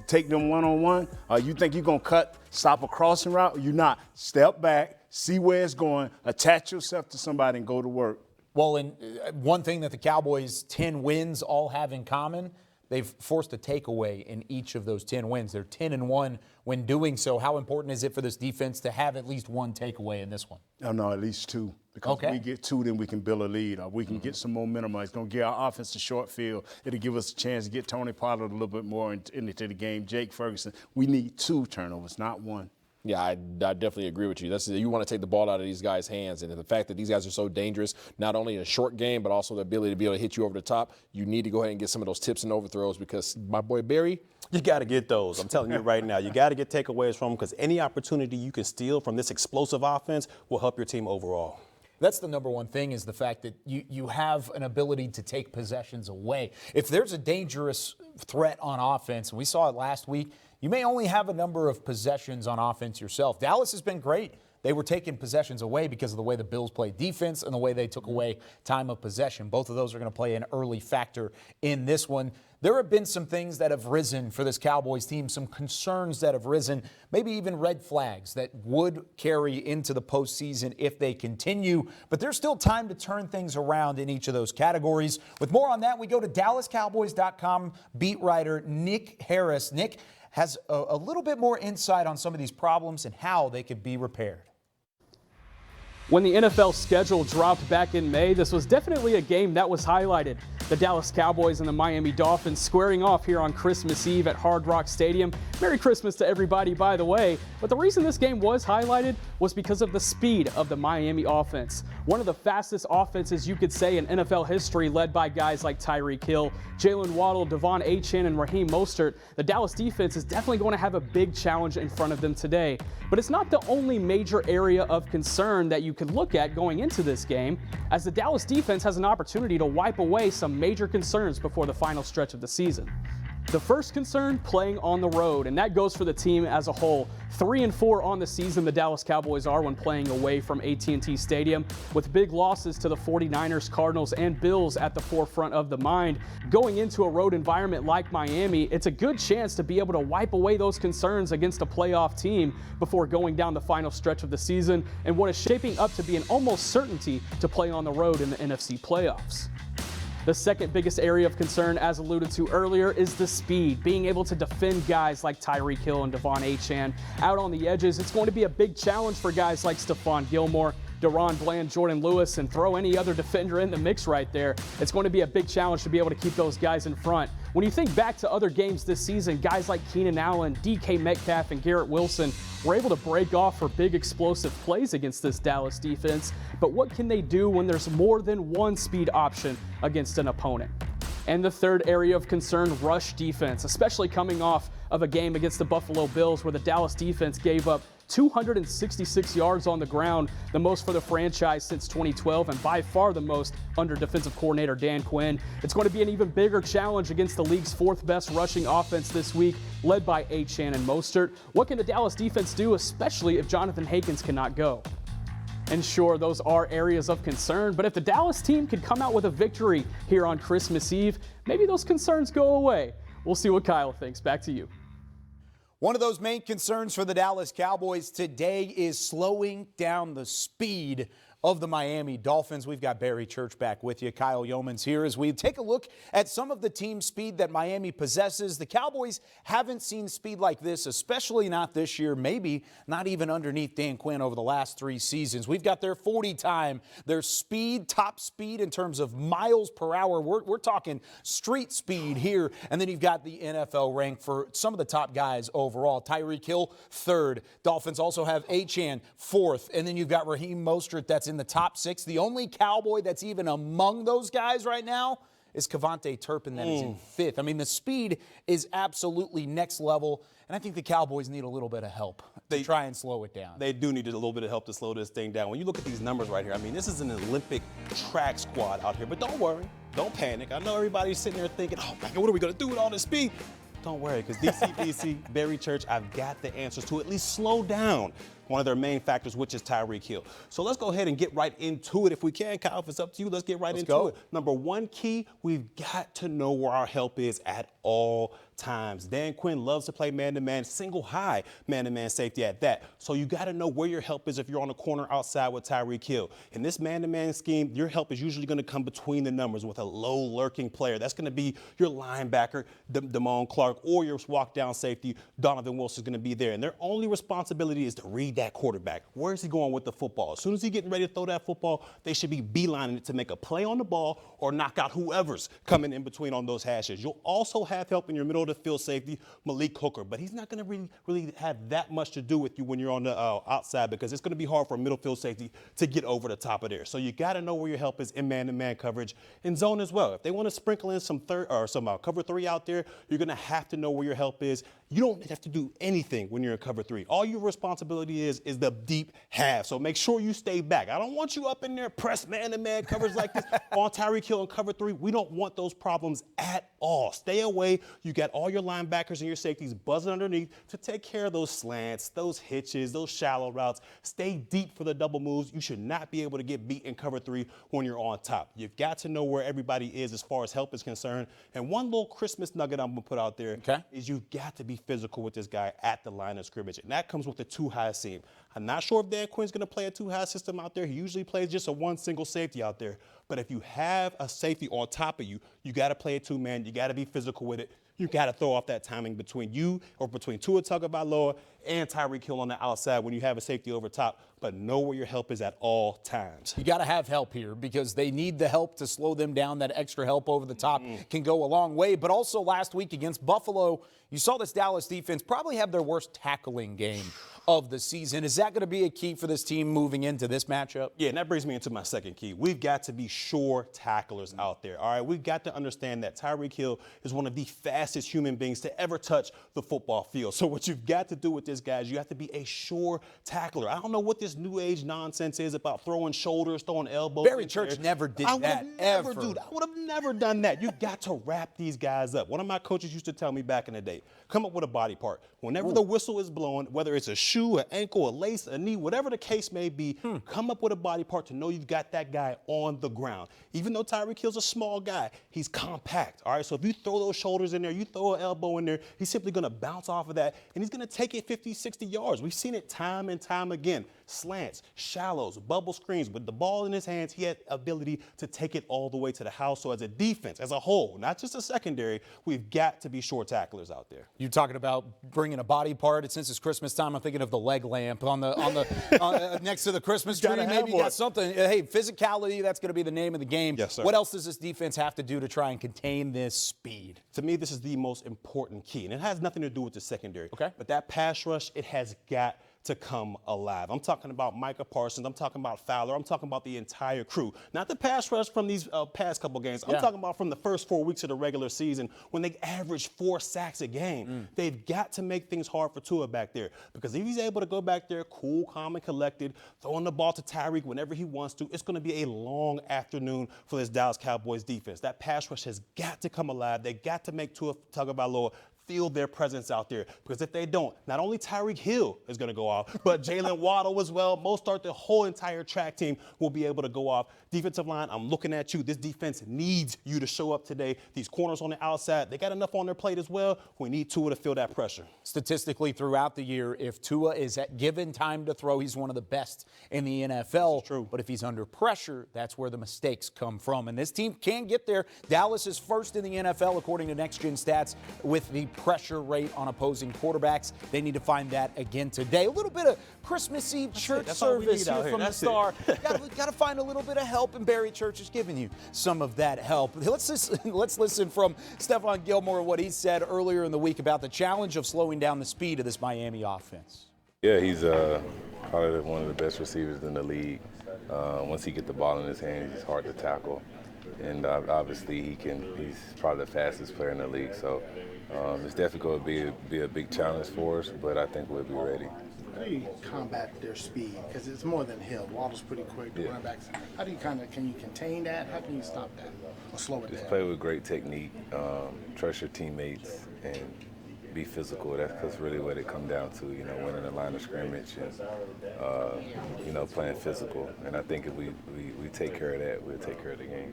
S4: take them one-on-one? You think you're going to stop a crossing route? You're not. Step back, see where it's going, attach yourself to somebody and go to work.
S1: Well, and one thing that the Cowboys' 10 wins all have in common, they've forced a takeaway in each of those 10 wins. They're 10-1 when doing so. How important is it for this defense to have at least one takeaway in this one?
S4: No, at least two. Because if we get two, then we can build a lead. Or we can get some momentum. It's going to give our offense a short field. It'll give us a chance to get Tony Pollard a little bit more into the game. Jake Ferguson. We need 2 turnovers, not 1.
S3: Yeah, I definitely agree with you. You want to take the ball out of these guys' hands. And the fact that these guys are so dangerous, not only in a short game, but also the ability to be able to hit you over the top, you need to go ahead and get some of those tips and overthrows because my boy Barry,
S2: you got to get those. I'm telling you right now, you got to get takeaways from them because any opportunity you can steal from this explosive offense will help your team overall.
S1: That's the number one thing is the fact that you have an ability to take possessions away. If there's a dangerous threat on offense, and we saw it last week, you may only have a number of possessions on offense yourself. Dallas has been great. They were taking possessions away because of the way the Bills played defense and the way they took away time of possession. Both of those are going to play an early factor in this one. There have been some things that have risen for this Cowboys team, some concerns that have risen, maybe even red flags that would carry into the postseason if they continue. But there's still time to turn things around in each of those categories. With more on that, we go to DallasCowboys.com beat writer Nick Harris. Nick has a little bit more insight on some of these problems and how they could be repaired.
S13: When the NFL schedule dropped back in May, this was definitely a game that was highlighted. The Dallas Cowboys and the Miami Dolphins squaring off here on Christmas Eve at Hard Rock Stadium. Merry Christmas to everybody, by the way. But the reason this game was highlighted was because of the speed of the Miami offense. One of the fastest offenses you could say in NFL history, led by guys like Tyreek Hill, Jalen Waddle, Devon Achane, and Raheem Mostert. The Dallas defense is definitely going to have a big challenge in front of them today. But it's not the only major area of concern that you could look at going into this game, as the Dallas defense has an opportunity to wipe away some major concerns before the final stretch of the season. The first concern, playing on the road, and that goes for the team as a whole. 3-4 on the season the Dallas Cowboys are when playing away from AT&T Stadium, with big losses to the 49ers, Cardinals, and Bills at the forefront of the mind. Going into a road environment like Miami, it's a good chance to be able to wipe away those concerns against a playoff team before going down the final stretch of the season and what is shaping up to be an almost certainty to play on the road in the NFC playoffs. The second biggest area of concern, as alluded to earlier, is the speed. Being able to defend guys like Tyreek Hill and Devon Achane out on the edges. It's going to be a big challenge for guys like Stephon Gilmore, Deron Bland, Jordan Lewis, and throw any other defender in the mix right there. It's going to be a big challenge to be able to keep those guys in front. When you think back to other games this season, guys like Keenan Allen, DK Metcalf, and Garrett Wilson were able to break off for big explosive plays against this Dallas defense. But what can they do when there's more than one speed option against an opponent? And the third area of concern, rush defense, especially coming off of a game against the Buffalo Bills where the Dallas defense gave up 266 yards on the ground, the most for the franchise since 2012, and by far the most under defensive coordinator Dan Quinn. It's going to be an even bigger challenge against the league's fourth best rushing offense this week, led by Achane and Mostert. What can the Dallas defense do, especially if Jonathan Hankins cannot go? And sure, those are areas of concern, but if the Dallas team could come out with a victory here on Christmas Eve, maybe those concerns go away. We'll see what Kyle thinks. Back to you.
S1: One of those main concerns for the Dallas Cowboys today is slowing down the speed of the Miami Dolphins. We've got Barry Church back with you. Kyle Yeomans here as we take a look at some of the team speed that Miami possesses. The Cowboys haven't seen speed like this, especially not this year, maybe not even underneath Dan Quinn over the last 3 seasons. We've got their 40 time, their speed, top speed in terms of miles per hour. We're talking street speed here. And then you've got the NFL rank for some of the top guys overall. Tyreek Hill, 3rd. Dolphins also have Achane, 4th. And then you've got Raheem Mostert, that's in the top 6. The only Cowboy that's even among those guys right now is Kevontae Turpin, that is in 5th. I mean, the speed is absolutely next level, and I think the Cowboys need a little bit of help to try and slow it down.
S2: They do need a little bit of help to slow this thing down. When you look at these numbers right here, I mean, this is an Olympic track squad out here, but don't worry, don't panic. I know everybody's sitting there thinking, oh, my God, what are we going to do with all this speed? Don't worry, because DCBC, Barry Church, I've got the answers to at least slow down one of their main factors, which is Tyreek Hill. So let's go ahead and get right into it. If we can, Kyle, if it's up to you, let's get right into it. Number one key, we've got to know where our help is at all times. Dan Quinn loves to play man-to-man, single high man-to-man safety at that. So you got to know where your help is if you're on the corner outside with Tyreek Hill. In this man-to-man scheme, your help is usually going to come between the numbers with a low lurking player. That's going to be your linebacker, Damone Clark, or your walk-down safety, Donovan Wilson, is going to be there. And their only responsibility is to read that quarterback. Where is he going with the football? As soon as he's getting ready to throw that football, they should be beelining it to make a play on the ball or knock out whoever's coming in between on those hashes. You'll also have help in your middle of the field safety, Malik Hooker, but he's not going to really have that much to do with you when you're on the outside, because it's going to be hard for a middle field safety to get over the top of there. So you got to know where your help is in man-to-man coverage, in zone as well. If they want to sprinkle in some cover three out there, you're going to have to know where your help is. You don't have to do anything when you're in cover three. All your responsibility is the deep half. So make sure you stay back. I don't want you up in there press man-to-man coverage like this on Tyreek Hill in cover three. We don't want those problems at all. Stay away. You got all your linebackers and your safeties buzzing underneath to take care of those slants, those hitches, those shallow routes. Stay deep for the double moves. You should not be able to get beat in cover three when you're on top. You've got to know where everybody is as far as help is concerned. And one little Christmas nugget I'm going to put out there is you've got to be physical with this guy at the line of scrimmage. And that comes with the two-high seam. I'm not sure if Dan Quinn's going to play a two-high system out there. He usually plays just a one single safety out there. But if you have a safety on top of you, you got to play a two-man. You got to be physical with it. You got to throw off that timing between you or between Tua Tagovailoa and Tyreek Hill on the outside when you have a safety over top, but know where your help is at all times.
S14: You got to have help here because they need the help to slow them down. That extra help over the top can go a long way. But also last week against Buffalo, you saw this Dallas defense probably have their worst tackling game of the season. Is that going to be a key for this team moving into this matchup?
S2: Yeah, and that brings me into my second key. We've got to be sure tacklers out there, all right? We've got to understand that Tyreek Hill is one of the fastest human beings to ever touch the football field. So what you've got to do with this guy is you have to be a sure tackler. I don't know what this new age nonsense is about throwing shoulders, throwing elbows.
S14: Barry Church never did that, ever.
S2: Dude, I would have never done that. You got to wrap these guys up. One of my coaches used to tell me back in the day, come up with a body part. Whenever the whistle is blowing, whether it's a shoe, an ankle, a lace, a knee, whatever the case may be, come up with a body part to know you've got that guy on the ground. Even though Tyreek Hill's a small guy, he's compact, all right? So if you throw those shoulders in there, you throw an elbow in there, he's simply going to bounce off of that, and he's going to take it 50, 60 yards. We've seen it time and time again. Slants, shallows, bubble screens. With the ball in his hands, he had ability to take it all the way to the house. So as a defense, as a whole, not just a secondary, we've got to be sure tacklers out there.
S14: You're talking about bringing a body part. Since it's Christmas time, I'm thinking of the leg lamp on the next to the Christmas tree. Maybe you got something. Hey, physicality, that's going to be the name of the game.
S2: Yes, sir.
S14: What else does this defense have to do to try and contain this speed?
S2: To me, this is the most important key, and it has nothing to do with the secondary.
S14: Okay.
S2: But that pass rush, it has got to come alive. I'm talking about Micah Parsons. I'm talking about Fowler. I'm talking about the entire crew. Not the pass rush from these past couple games. I'm talking about from the first 4 weeks of the regular season when they averaged 4 sacks a game. They've got to make things hard for Tua back there, because if he's able to go back there cool, calm, and collected, throwing the ball to Tyreek whenever he wants to, it's going to be a long afternoon for this Dallas Cowboys defense. That pass rush has got to come alive. They got to make Tua Tagovailoa feel their presence out there, because if they don't, not only Tyreek Hill is going to go off, but Jalen Waddle as well. Mostert, the whole entire track team will be able to go off. Defensive line, I'm looking at you. This defense needs you to show up today. These corners on the outside, they got enough on their plate as well. We need Tua to feel that pressure.
S14: Statistically, throughout the year, if Tua is given time to throw, he's one of the best in the NFL.
S2: True.
S14: But if he's under pressure, that's where the mistakes come from. And this team can get there. Dallas is first in the NFL, according to Next Gen Stats, with the pressure rate on opposing quarterbacks. They need to find that again today. A little bit of Christmas Eve church service here from the Star. Got to find a little bit of help, and Barry Church is giving you some of that help. Let's listen from Stephon Gilmore, what he said earlier in the week about the challenge of slowing down the speed of this Miami offense.
S15: Yeah, he's probably one of the best receivers in the league. Once he gets the ball in his hands, he's hard to tackle. And obviously he's probably the fastest player in the league. So it's definitely going to be a big challenge for us, but I think we'll be ready.
S16: How do you combat their speed? Because it's more than Hill. Waddle's pretty quick. The running backs. How do you can you contain that? How can you stop that or slow it down?
S15: Just play with great technique, trust your teammates, and be physical. That's really what it comes down to, you know, winning the line of scrimmage and, you know, playing physical. And I think if we take care of that, we'll take care of the game.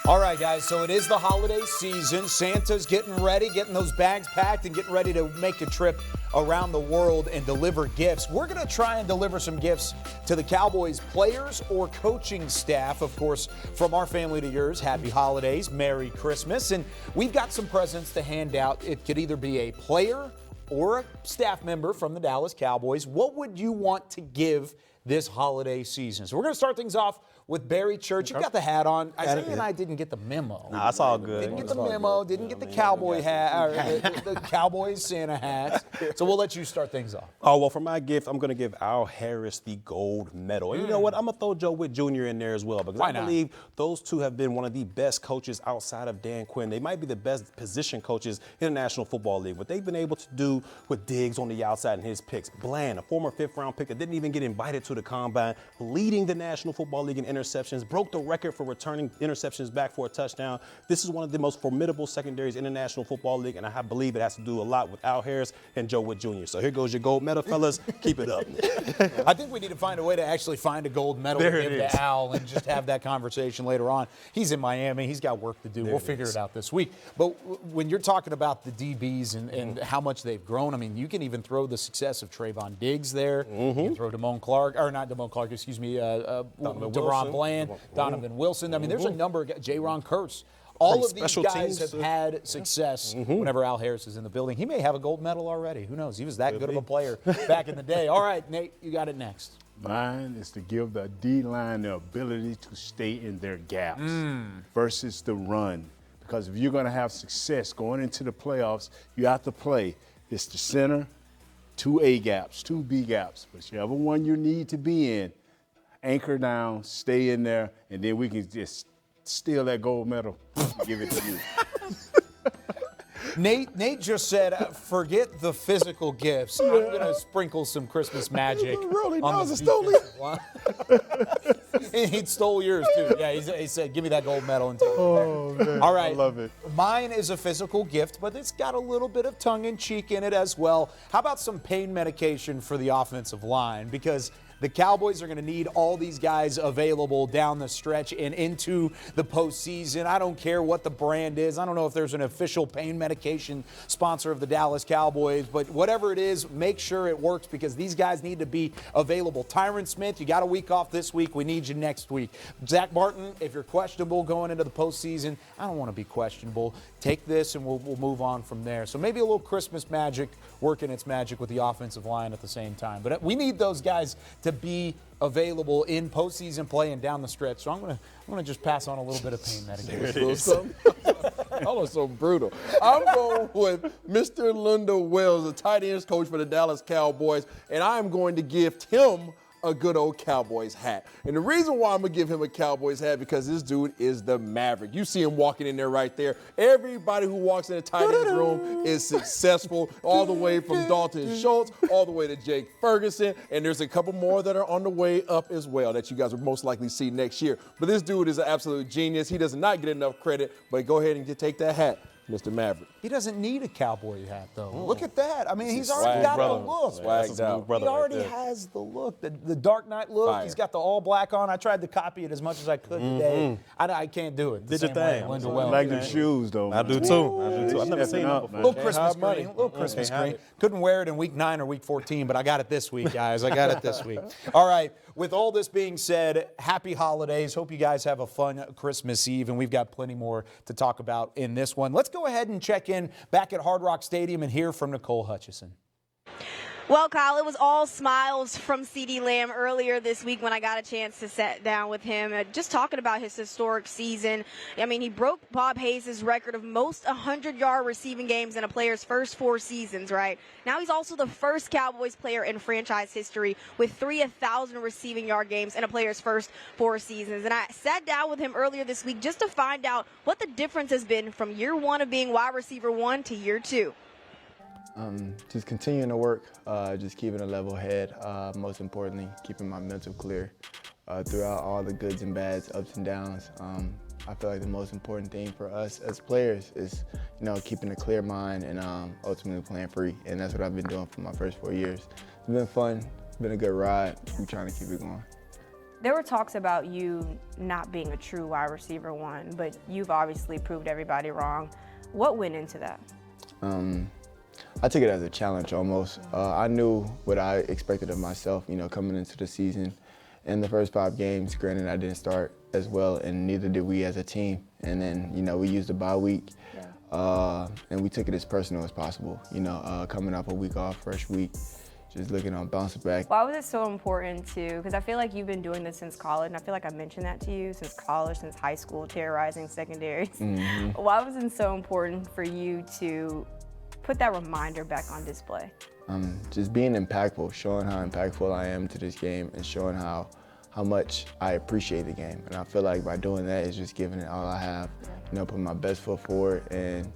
S1: All right, guys, so it is the holiday season. Santa's getting ready, getting those bags packed, and getting ready to make a trip around the world and deliver gifts. We're going to try and deliver some gifts to the Cowboys players or coaching staff. Of course, from our family to yours, happy holidays, Merry Christmas. And we've got some presents to hand out. It could either be a player or a staff member from the Dallas Cowboys. What would you want to give this holiday season? So we're going to start things off with Barry Church. You got the hat on. Isaiah and I didn't get the memo.
S2: Nah, that's all good.
S1: Didn't get the memo. Didn't get the cowboy hat, or the Cowboys Santa hats. So we'll let you start things off.
S2: Oh, well, for my gift, I'm going to give Al Harris the gold medal. And you know what? I'm going to throw Joe Witt Jr. in there as well, because I believe those two have been one of the best coaches outside of Dan Quinn. They might be the best position coaches in the National Football League. What they've been able to do with Diggs on the outside and his picks. Bland, a former 5th-round pick that didn't even get invited to the combine, leading the National Football League in interceptions, broke the record for returning interceptions back for a touchdown. This is one of the most formidable secondaries in the National Football League, and I believe it has to do a lot with Al Harris and Joe Witt Jr. So here goes your gold medal, fellas. Keep it up.
S1: I think we need to find a way to actually find a gold medal to give to Al and just have that conversation later on. He's in Miami. He's got work to do. We'll figure it out this week. But when you're talking about the DBs and how much they've grown, I mean, you can even throw the success of Trayvon Diggs there. You can throw Damone Clark, or not Damone Clark, excuse me, DeRon Bland, Donovan Wilson. I mean, there's a number of guys, J-Ron Kurtz. All of these guys have had success whenever Al Harris is in the building. He may have a gold medal already. Who knows? He was that good of a player back in the day. All right, Nate, you got it next.
S4: Mine is to give the D-line the ability to stay in their gaps versus the run. Because if you're going to have success going into the playoffs, you have to play. It's the center, 2 A gaps, 2 B gaps. Whichever one you need to be in, anchor down, stay in there, and then we can just steal that gold medal and give it to you.
S1: Nate just said, forget the physical gifts. I'm going to sprinkle some Christmas magic.
S4: Really?
S1: On
S4: No,
S1: he stole yours, too. Yeah, he said, give me that gold medal and take it there.
S4: Man,
S1: all right.
S4: I love it.
S1: Mine is a physical gift, but it's got a little bit of tongue-in-cheek in it as well. How about some pain medication for the offensive line? Because the Cowboys are going to need all these guys available down the stretch and into the postseason. I don't care what the brand is. I don't know if there's an official pain medication sponsor of the Dallas Cowboys, but whatever it is, make sure it works because these guys need to be available. Tyron Smith, you got a week off this week. We need you next week. Zach Martin, if you're questionable going into the postseason, I don't want to be questionable. Take this and we'll move on from there. So maybe a little Christmas magic working its magic with the offensive line at the same time. But we need those guys to be available in postseason play and down the stretch. So I'm gonna just pass on a little bit of pain medication.
S3: Y'all are so brutal. I'm going with Mr. Lundell Wells, the tight ends coach for the Dallas Cowboys, and I'm going to gift him a good old Cowboys hat. And the reason why I'm going to give him a Cowboys hat because this dude is the Maverick. You see him walking in there right there. Everybody who walks in the tight ends room is successful, all the way from Dalton Schultz, all the way to Jake Ferguson, and there's a couple more that are on the way up as well that you guys will most likely see next year. But this dude is an absolute genius. He does not get enough credit, but go ahead and take that hat, Mr. Maverick.
S1: He doesn't need a cowboy hat, though. Look at that. I mean, he's already got the look.
S3: Swagged out.
S1: He already has the look, the Dark Knight look.
S3: Fire.
S1: He's got the all black on. I tried to copy it as much as I could today. I can't do it.
S2: Did your thing.
S4: I like the shoes, though.
S2: I do, too. I've never seen them before.
S1: Little Christmas green. Little Christmas green. Couldn't wear it in week 9 or week 14, but I got it this week, guys. I got it this week. All right. With all this being said, happy holidays. Hope you guys have a fun Christmas Eve, and we've got plenty more to talk about in this one. Let's go ahead and check in back at Hard Rock Stadium and hear from Nicole Hutchison.
S7: Well, Kyle, it was all smiles from CeeDee Lamb earlier this week when I got a chance to sit down with him, just talking about his historic season. I mean, he broke Bob Hayes' record of most 100-yard receiving games in a player's first 4 seasons, right? Now he's also the first Cowboys player in franchise history with 3 1,000 receiving yard games in a player's first 4 seasons. And I sat down with him earlier this week just to find out what the difference has been from year 1 of being wide receiver 1 to year 2.
S12: Just continuing to work, just keeping a level head, most importantly, keeping my mental clear throughout all the goods and bads, ups and downs. I feel like the most important thing for us as players is, keeping a clear mind and ultimately playing free. And that's what I've been doing for my first 4 years. It's been fun. It's been a good ride. We're trying to keep it going.
S17: There were talks about you not being a true wide receiver one, but you've obviously proved everybody wrong. What went into that?
S12: I took it as a challenge almost. I knew what I expected of myself, coming into the season. In the first 5 games, granted I didn't start as well, and neither did we as a team. And then, we used the bye week, and we took it as personal as possible. Coming off a week off, fresh week, just looking on bouncing back.
S17: Why was it so important to, because I feel like you've been doing this since college, and I feel like I mentioned that to you, since college, since high school, terrorizing secondaries.
S12: Mm-hmm.
S17: Why was it so important for you to put that reminder back on display?
S12: Just being impactful, showing how impactful I am to this game and showing how much I appreciate the game. And I feel like by doing that, it's just giving it all I have, putting my best foot forward and,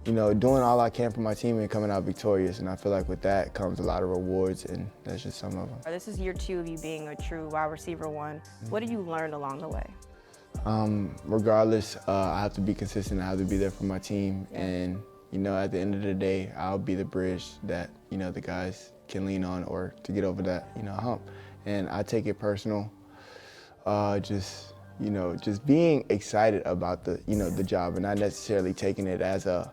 S12: doing all I can for my team and coming out victorious. And I feel like with that comes a lot of rewards, and that's just some of them.
S17: This is year 2 of you being a true wide receiver one. What have you learned along the way?
S12: Regardless, I have to be consistent. I have to be there for my team. And, at the end of the day, I'll be the bridge that, the guys can lean on or to get over that, hump. And I take it personal, just being excited about the job and not necessarily taking it as a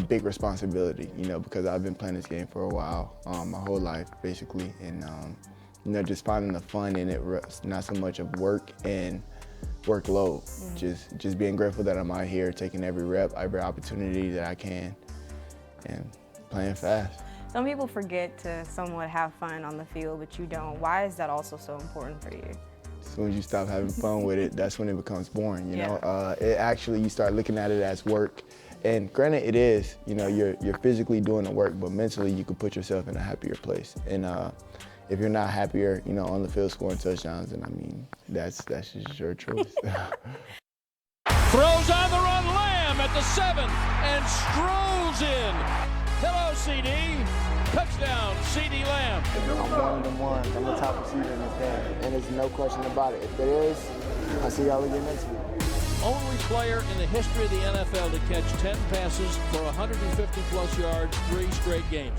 S12: big responsibility, because I've been playing this game for a while, my whole life basically, and just finding the fun in it, not so much of work and workload, just being grateful that I'm out here taking every rep, every opportunity that I can, and playing fast.
S17: Some people forget to somewhat have fun on the field, but you don't. Why is that also so important for you?
S12: As soon as you stop having fun with it, that's when it becomes boring, you
S17: Yeah.
S12: know? It actually, you start looking at it as work. And granted, it is, you're physically doing the work, but mentally you can put yourself in a happier place. And if you're not happier, on the field scoring touchdowns, then I mean, that's just your choice.
S18: Throws on the run, Lamb at the 7 and strolls in. Hello, CD. Touchdown, CD Lamb.
S12: I'm one of them ones. I'm the top receiver in this game, and there's no question about it. If there is, I'll see y'all again next week.
S18: Only player in the history of the NFL to catch 10 passes for 150-plus yards, 3 straight games.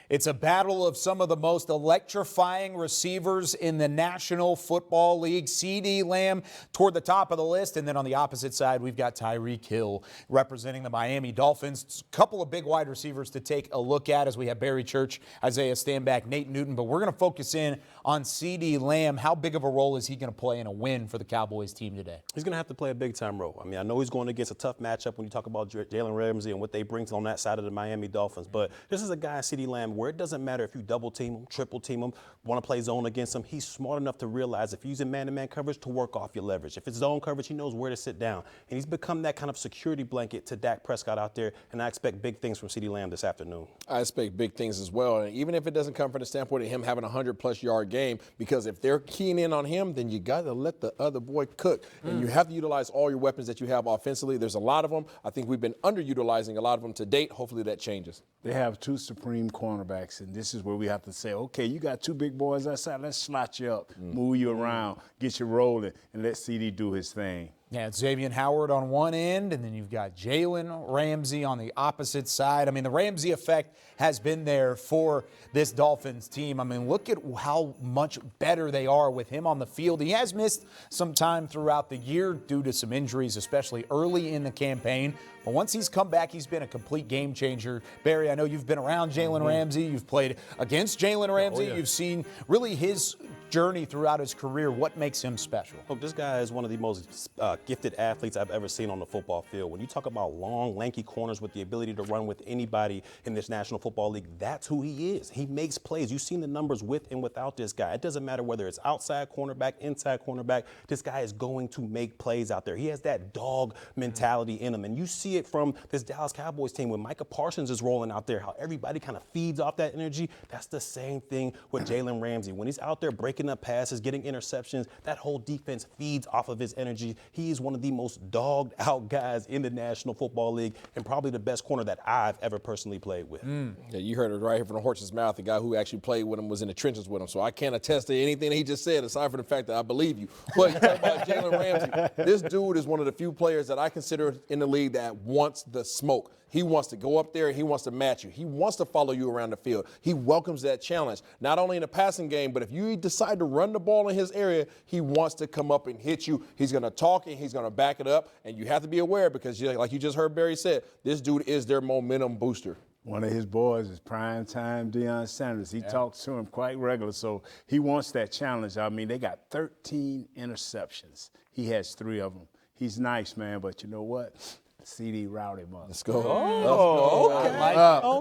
S1: It's a battle of some of the most electrifying receivers in the National Football League. CeeDee Lamb toward the top of the list, and then on the opposite side, we've got Tyreek Hill representing the Miami Dolphins. A couple of big wide receivers to take a look at as we have Barry Church, Isaiah Stanback, Nate Newton, but we're going to focus in on CeeDee Lamb. How big of a role is he going to play in a win for the Cowboys team today?
S2: He's going to have to play a big-time role. I mean, I know he's going against a tough matchup when you talk about Jalen Ramsey and what they bring on that side of the Miami Dolphins, but this is a guy, CeeDee Lamb, where it doesn't matter if you double team him, triple team him, want to play zone against him. He's smart enough to realize if you're using man-to-man coverage to work off your leverage. If it's zone coverage, he knows where to sit down. And he's become that kind of security blanket to Dak Prescott out there, and I expect big things from CeeDee Lamb this afternoon.
S3: I expect big things as well, and even if it doesn't come from the standpoint of him having a 100-plus yard game, because if they're keying in on him, then you got to let the other boy cook, and you have to utilize all your weapons that you have offensively. There's a lot of them. I think we've been underutilizing a lot of them to date. Hopefully that changes.
S4: They have 2 supreme cornerbacks, and this is where we have to say, okay, you got 2 big boys outside. Let's slot you up, move you around, get you rolling, and let CD do his thing.
S1: Yeah, it's Xavier Howard on one end, and then you've got Jalen Ramsey on the opposite side. I mean, the Ramsey effect has been there for this Dolphins team. I mean, look at how much better they are with him on the field. He has missed some time throughout the year due to some injuries, especially early in the campaign. But once he's come back, he's been a complete game changer. Barry, I know you've been around Jalen Ramsey. You've played against Jalen Ramsey. You've seen really his journey throughout his career. What makes him special?
S2: Look, this guy is one of the most gifted athletes I've ever seen on the football field. When you talk about long, lanky corners with the ability to run with anybody in this National Football League, that's who he is. He makes plays. You've seen the numbers with and without this guy. It doesn't matter whether it's outside cornerback, inside cornerback. This guy is going to make plays out there. He has that dog mentality in him, and you see it from this Dallas Cowboys team when Micah Parsons is rolling out there, how everybody kind of feeds off that energy. That's the same thing with Jalen Ramsey. When he's out there breaking breaking up passes, getting interceptions. That whole defense feeds off of his energy. He is one of the most dogged out guys in the National Football League and probably the best corner that I've ever personally played with.
S3: Yeah, you heard it right here from the horse's mouth. The guy who actually played with him was in the trenches with him. So I can't attest to anything that he just said, aside from the fact that I believe you. But you talk about Jalen Ramsey. This dude is one of the few players that I consider in the league that wants the smoke. He wants to go up there and he wants to match you. He wants to follow you around the field. He welcomes that challenge, not only in the passing game, but if you decide to run the ball in his area, he wants to come up and hit you. He's going to talk and he's going to back it up. And you have to be aware because, like you just heard Barry said, this dude is their momentum booster.
S4: One of his boys is primetime Deion Sanders. He talks to him quite regular, so he wants that challenge. I mean, they got 13 interceptions. He has 3 of them. He's nice, man, but you know what? CD routed him up.
S3: Let's go.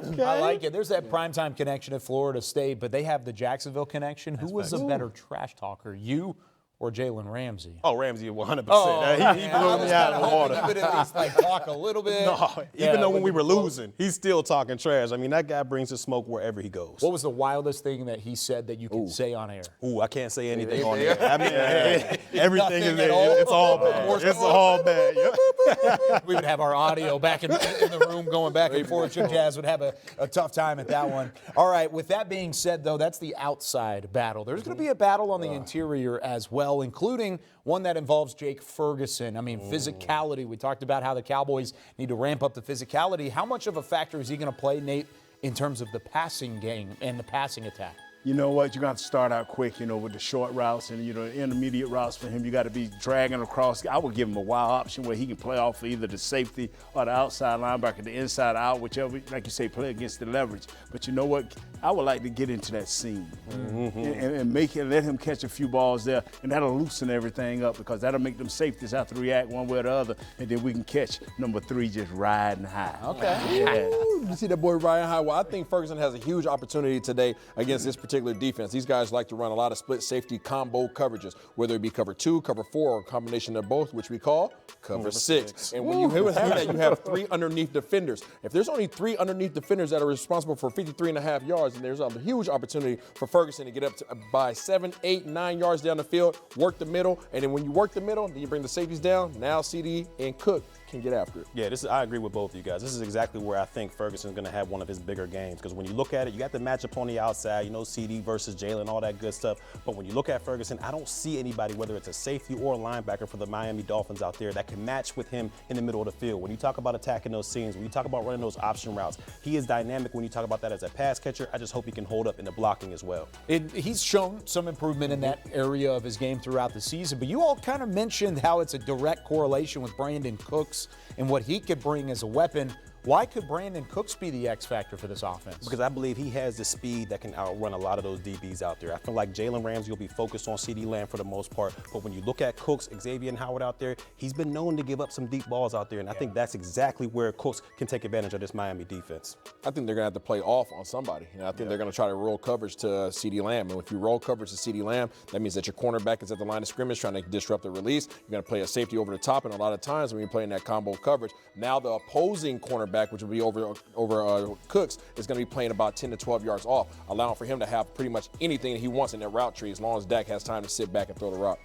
S14: Okay. I like it. There's that primetime connection at Florida State, but they have the Jacksonville connection. Who was a better trash talker, you or Jalen Ramsey?
S2: Oh, Ramsey, 100%.
S14: Oh,
S2: he blew me out of the water.
S14: You could at least talk a little bit.
S2: No, even though when we were losing, he's still talking trash. I mean, that guy brings the smoke wherever he goes.
S14: What was the wildest thing that he said that you can say on air?
S2: Ooh, I can't say anything on air. I mean, everything is there. It's all bad. It's all bad. Yep.
S14: We would have our audio back in the room going back and forth. Jim Jazz would have a tough time at that one. All right, with that being said, though, that's the outside battle. There's going to be a battle on the interior as well, including one that involves Jake Ferguson. I mean, physicality. We talked about how the Cowboys need to ramp up the physicality. How much of a factor is he going to play, Nate, in terms of the passing game and the passing attack?
S4: You know what? You're going to have to start out quick, with the short routes and, the intermediate routes for him. You got to be dragging across. I would give him a wild option where he can play off of either the safety or the outside linebacker, the inside out, whichever, like you say, play against the leverage. But you know what? I would like to get into that seam and let him catch a few balls there, and that'll loosen everything up because that'll make them safeties have to react one way or the other, and then we can catch number 3 just riding high.
S3: Okay.
S4: Yeah.
S3: You see that boy riding high? Well, I think Ferguson has a huge opportunity today against this particular defense. These guys like to run a lot of split safety combo coverages, whether it be cover 2, cover 4, or a combination of both, which we call cover 6. And when you have that, you have 3 underneath defenders. If there's only 3 underneath defenders that are responsible for 53.5 yards, and there's a huge opportunity for Ferguson to get up to by 7, 8, 9 yards down the field, work the middle, and then when you work the middle, then you bring the safeties down. Now CD and Cook can get after it.
S2: Yeah, I agree with both of you guys. This is exactly where I think Ferguson's going to have one of his bigger games because when you look at it, you got the matchup on the outside, CD versus Jalen, all that good stuff. But when you look at Ferguson, I don't see anybody, whether it's a safety or a linebacker for the Miami Dolphins out there that can match with him in the middle of the field. When you talk about attacking those seams, when you talk about running those option routes, he is dynamic when you talk about that as a pass catcher. I just hope he can hold up in the blocking as well.
S14: He's shown some improvement in that area of his game throughout the season, but you all kind of mentioned how it's a direct correlation with Brandon Cooks and what he could bring as a weapon. Why could Brandon Cooks be the X factor for this offense?
S2: Because I believe he has the speed that can outrun a lot of those DBs out there. I feel like Jalen Ramsey will be focused on CeeDee Lamb for the most part, but when you look at Cooks, Xavier and Howard out there, he's been known to give up some deep balls out there, and I think that's exactly where Cooks can take advantage of this Miami defense.
S3: I think they're going to have to play off on somebody. I think they're going to try to roll coverage to CeeDee Lamb, and if you roll coverage to CeeDee Lamb, that means that your cornerback is at the line of scrimmage trying to disrupt the release. You're going to play a safety over the top, and a lot of times when you're playing that combo coverage, now the opposing cornerback, which will be over Cooks, is going to be playing about 10 to 12 yards off, allowing for him to have pretty much anything that he wants in that route tree as long as Dak has time to sit back and throw the route.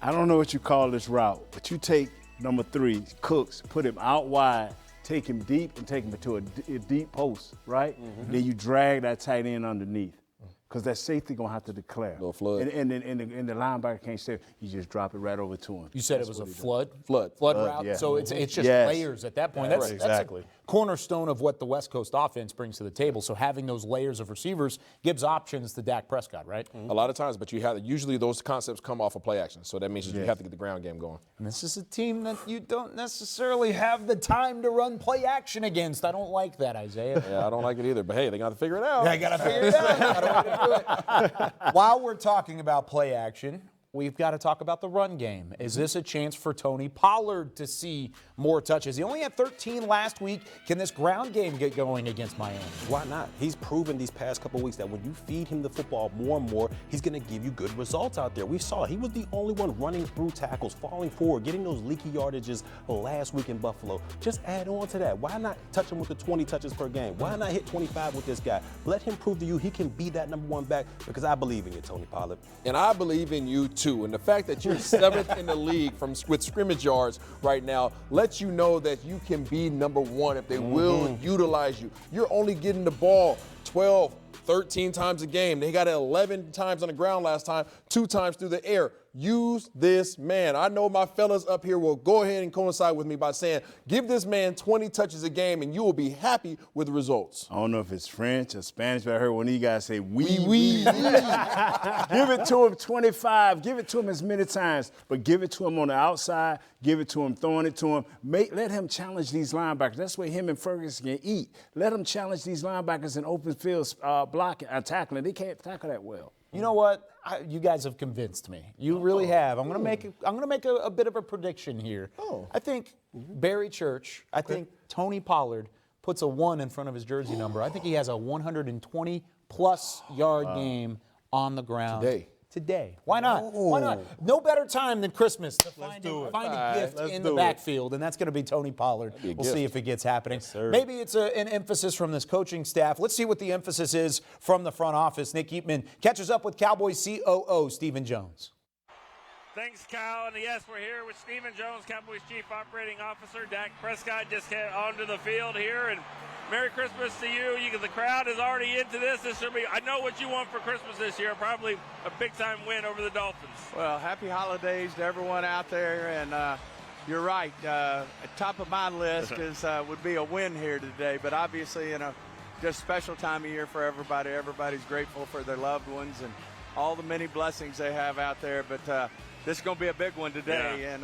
S4: I don't know what you call this route, but you take number 3, Cooks, put him out wide, take him deep, and take him into a deep post, right? Then you drag that tight end underneath. Because that safety going to have to declare.
S3: Little flood.
S4: And the linebacker can't say, you just drop it right over to him.
S14: You said it was a flood
S4: Flood
S14: route?
S4: Yeah.
S14: So it's just layers at that point. That's
S2: exactly.
S14: a cornerstone of what the West Coast offense brings to the table. So having those layers of receivers gives options to Dak Prescott, right?
S3: A lot of times, but usually those concepts come off of play action. So that means you have to get the ground game going.
S14: And this is a team that you don't necessarily have the time to run play action against. I don't like that, Isaiah.
S3: Yeah, I don't like it either. But hey, they got to figure it out.
S14: They got to figure it out. I don't want to do it. While we're talking about play action, we've got to talk about the run game. Is this a chance for Tony Pollard to see more touches? He only had 13 last week. Can this ground game get going against Miami?
S2: Why not? He's proven these past couple weeks that when you feed him the football more and more, he's going to give you good results out there. We saw he was the only one running through tackles, falling forward, getting those leaky yardages last week in Buffalo. Just add on to that. Why not touch him with the 20 touches per game? Why not hit 25 with this guy? Let him prove to you he can be that number one back, because I believe in you, Tony Pollard.
S3: And I believe in you too. And the fact that you're 7th in the league with scrimmage yards right now lets you know that you can be number one if they will utilize you. You're only getting the ball 12, 13 times a game. They got it 11 times on the ground last time, 2 times through the air. Use this man. I know my fellas up here will go ahead and coincide with me by saying, give this man 20 touches a game and you will be happy with the results.
S4: I don't know if it's French or Spanish, but I heard one of you guys say, oui. Give it to him 25. Give it to him as many times, but give it to him on the outside. Give it to him, throwing it to him. Let him challenge these linebackers. That's where him and Ferguson can eat. Let him challenge these linebackers in open fields, blocking, tackling. They can't tackle that well.
S14: You know what? You guys have convinced me. You really have. I'm going to make a bit of a prediction here. I think Barry Church, I think Tony Pollard puts a 1 in front of his jersey number. I think he has a 120-plus yard game on the ground today. Why not? Why not? No better time than Christmas to find a gift in the backfield, and that's going to be Tony Pollard. We'll see if it gets happening. Yes, maybe it's an emphasis from this coaching staff. Let's see what the emphasis is from the front office. Nick Eatman catches up with Cowboys COO Stephen Jones.
S6: Thanks, Kyle. And yes, we're here with Stephen Jones, Cowboys Chief Operating Officer. Dak Prescott just hit onto the field here, and Merry Christmas to you. The crowd is already into this. This should be, I know what you want for Christmas this year, probably a big-time win over the Dolphins.
S19: Well, happy holidays to everyone out there, and you're right. Top of my list would be a win here today, but obviously, just special time of year for everybody. Everybody's grateful for their loved ones and all the many blessings they have out there, but this is going to be a big one today, and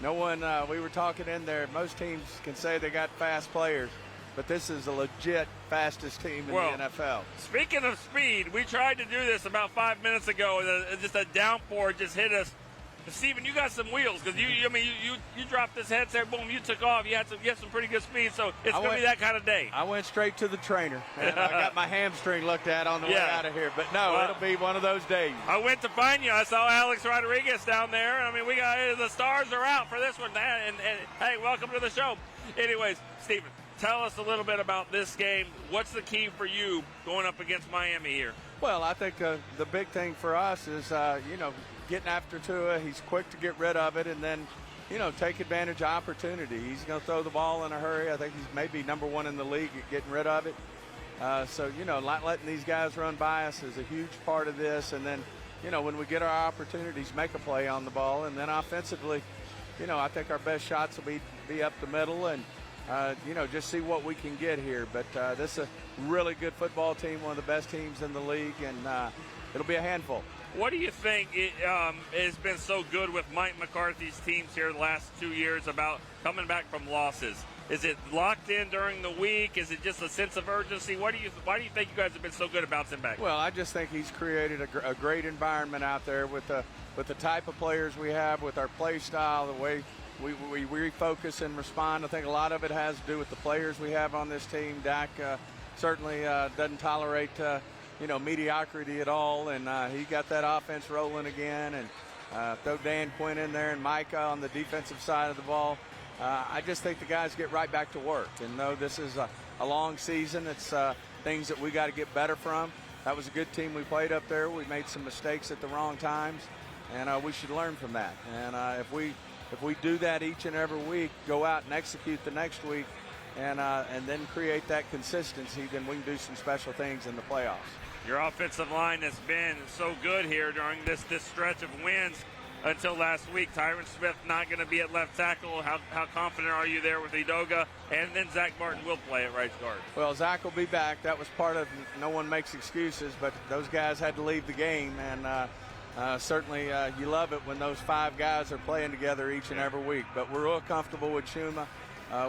S19: no one, we were talking in there, most teams can say they got fast players, but this is a legit fastest team in the NFL.
S6: Speaking of speed, we tried to do this about 5 minutes ago. Just a downpour just hit us. Stephen, you got some wheels because you dropped this headset, boom, you took off. You had some pretty good speed, so it's going to be that kind of day.
S19: I went straight to the trainer, and I got my hamstring looked at on the way out of here. But no, it'll be one of those days.
S6: I went to find you. I saw Alex Rodriguez down there. I mean, we got the stars are out for this one, and hey, welcome to the show. Anyways, Stephen, tell us a little bit about this game. What's the key for you going up against Miami here?
S19: Well, I think the big thing for us is, getting after Tua. He's quick to get rid of it, and then, take advantage of opportunity. He's going to throw the ball in a hurry. I think he's maybe number 1 in the league at getting rid of it. So, not letting these guys run by us is a huge part of this. And then, when we get our opportunities, make a play on the ball. And then offensively, I think our best shots will be up the middle and, just see what we can get here. But this is a really good football team, one of the best teams in the league, and it'll be a handful.
S6: What do you think has been so good with Mike McCarthy's teams here the last 2 years about coming back from losses? Is it locked in during the week? Is it just a sense of urgency? Why do you think you guys have been so good at bouncing back?
S19: Well, I just think he's created a great environment out there with the type of players we have, with our play style, the way we refocus and respond. I think a lot of it has to do with the players we have on this team. Dak certainly doesn't tolerate mediocrity at all, and he got that offense rolling again, and throw Dan Quinn in there and Micah on the defensive side of the ball. I just think the guys get right back to work and know this is a long season. It's things that we got to get better from. That was a good team we played up there. We made some mistakes at the wrong times, and we should learn from that. And if we do that each and every week, go out and execute the next week, and then create that consistency, then we can do some special things in the playoffs.
S6: Your offensive line has been so good here during this stretch of wins until last week. Tyron Smith not going to be at left tackle. How confident are you there with Edoga? And then Zach Martin will play at right guard.
S19: Well, Zach will be back. That was part of no one makes excuses, but those guys had to leave the game. And certainly you love it when those 5 guys are playing together each and every week. But we're real comfortable with Shuma.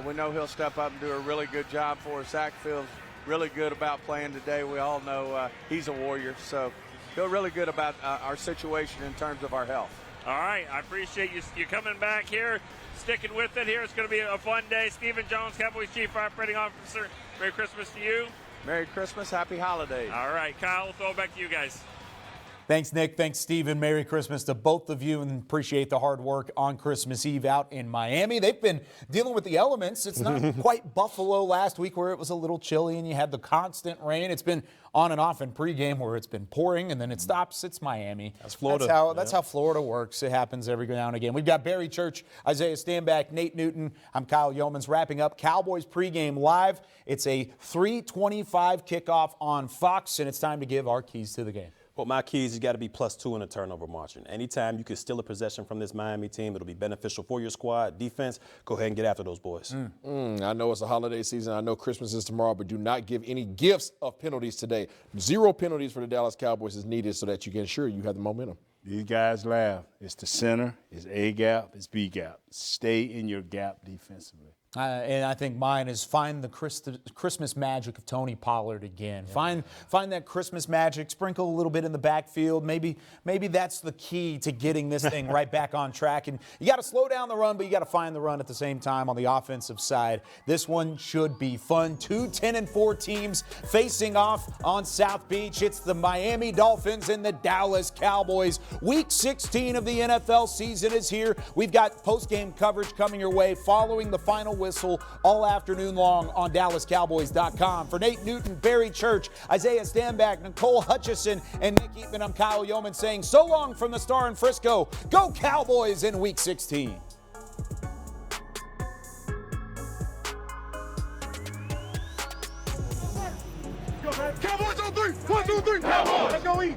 S19: We know he'll step up and do a really good job for us. Zach feels really good about playing today. We all know he's a warrior. So really good about our situation in terms of our health.
S6: All right, I appreciate you coming back here, sticking with it here. It's going to be a fun day. Stephen Jones, Cowboys Chief Operating Officer, Merry Christmas to you.
S19: Merry Christmas, Happy Holidays.
S6: All right, Kyle, we'll throw it back to you guys.
S14: Thanks, Nick. Thanks, Stephen. Merry Christmas to both of you, and appreciate the hard work on Christmas Eve out in Miami. They've been dealing with the elements. It's not quite Buffalo last week where it was a little chilly and you had the constant rain. It's been on and off in pregame where it's been pouring and then it stops. It's Miami.
S2: That's Florida.
S14: That's how Florida works. It happens every now and again. We've got Barry Church, Isaiah Stanback, Nate Newton. I'm Kyle Yeomans wrapping up Cowboys Pregame Live. It's a 3:25 kickoff on Fox, and it's time to give our keys to the game.
S2: Well, my keys, you got to be +2 in the turnover margin. Anytime you can steal a possession from this Miami team, it'll be beneficial for your squad. Defense, go ahead and get after those boys.
S3: I know it's a holiday season. I know Christmas is tomorrow, but do not give any gifts of penalties today. 0 penalties for the Dallas Cowboys is needed so that you can ensure you have the momentum.
S4: These guys laugh. It's the center, it's A gap, it's B gap. Stay in your gap defensively.
S14: And I think mine is find the Christmas magic of Tony Pollard again. Yeah. Find that Christmas magic, sprinkle a little bit in the backfield. Maybe that's the key to getting this thing right back on track. And you got to slow down the run, but you got to find the run at the same time on the offensive side. This one should be fun. 2 10-4 teams facing off on South Beach. It's the Miami Dolphins and the Dallas Cowboys. Week 16 of the NFL season is here. We've got post-game coverage coming your way following the final whistle all afternoon long on DallasCowboys.com. For Nate Newton, Barry Church, Isaiah Stanback, Nicole Hutchison, and Nick Eatman, I'm Kyle Yeoman saying so long from the Star in Frisco. Go Cowboys in Week 16.
S20: Cowboys on 3. 1, 2, 3. Cowboys. Let's go eat.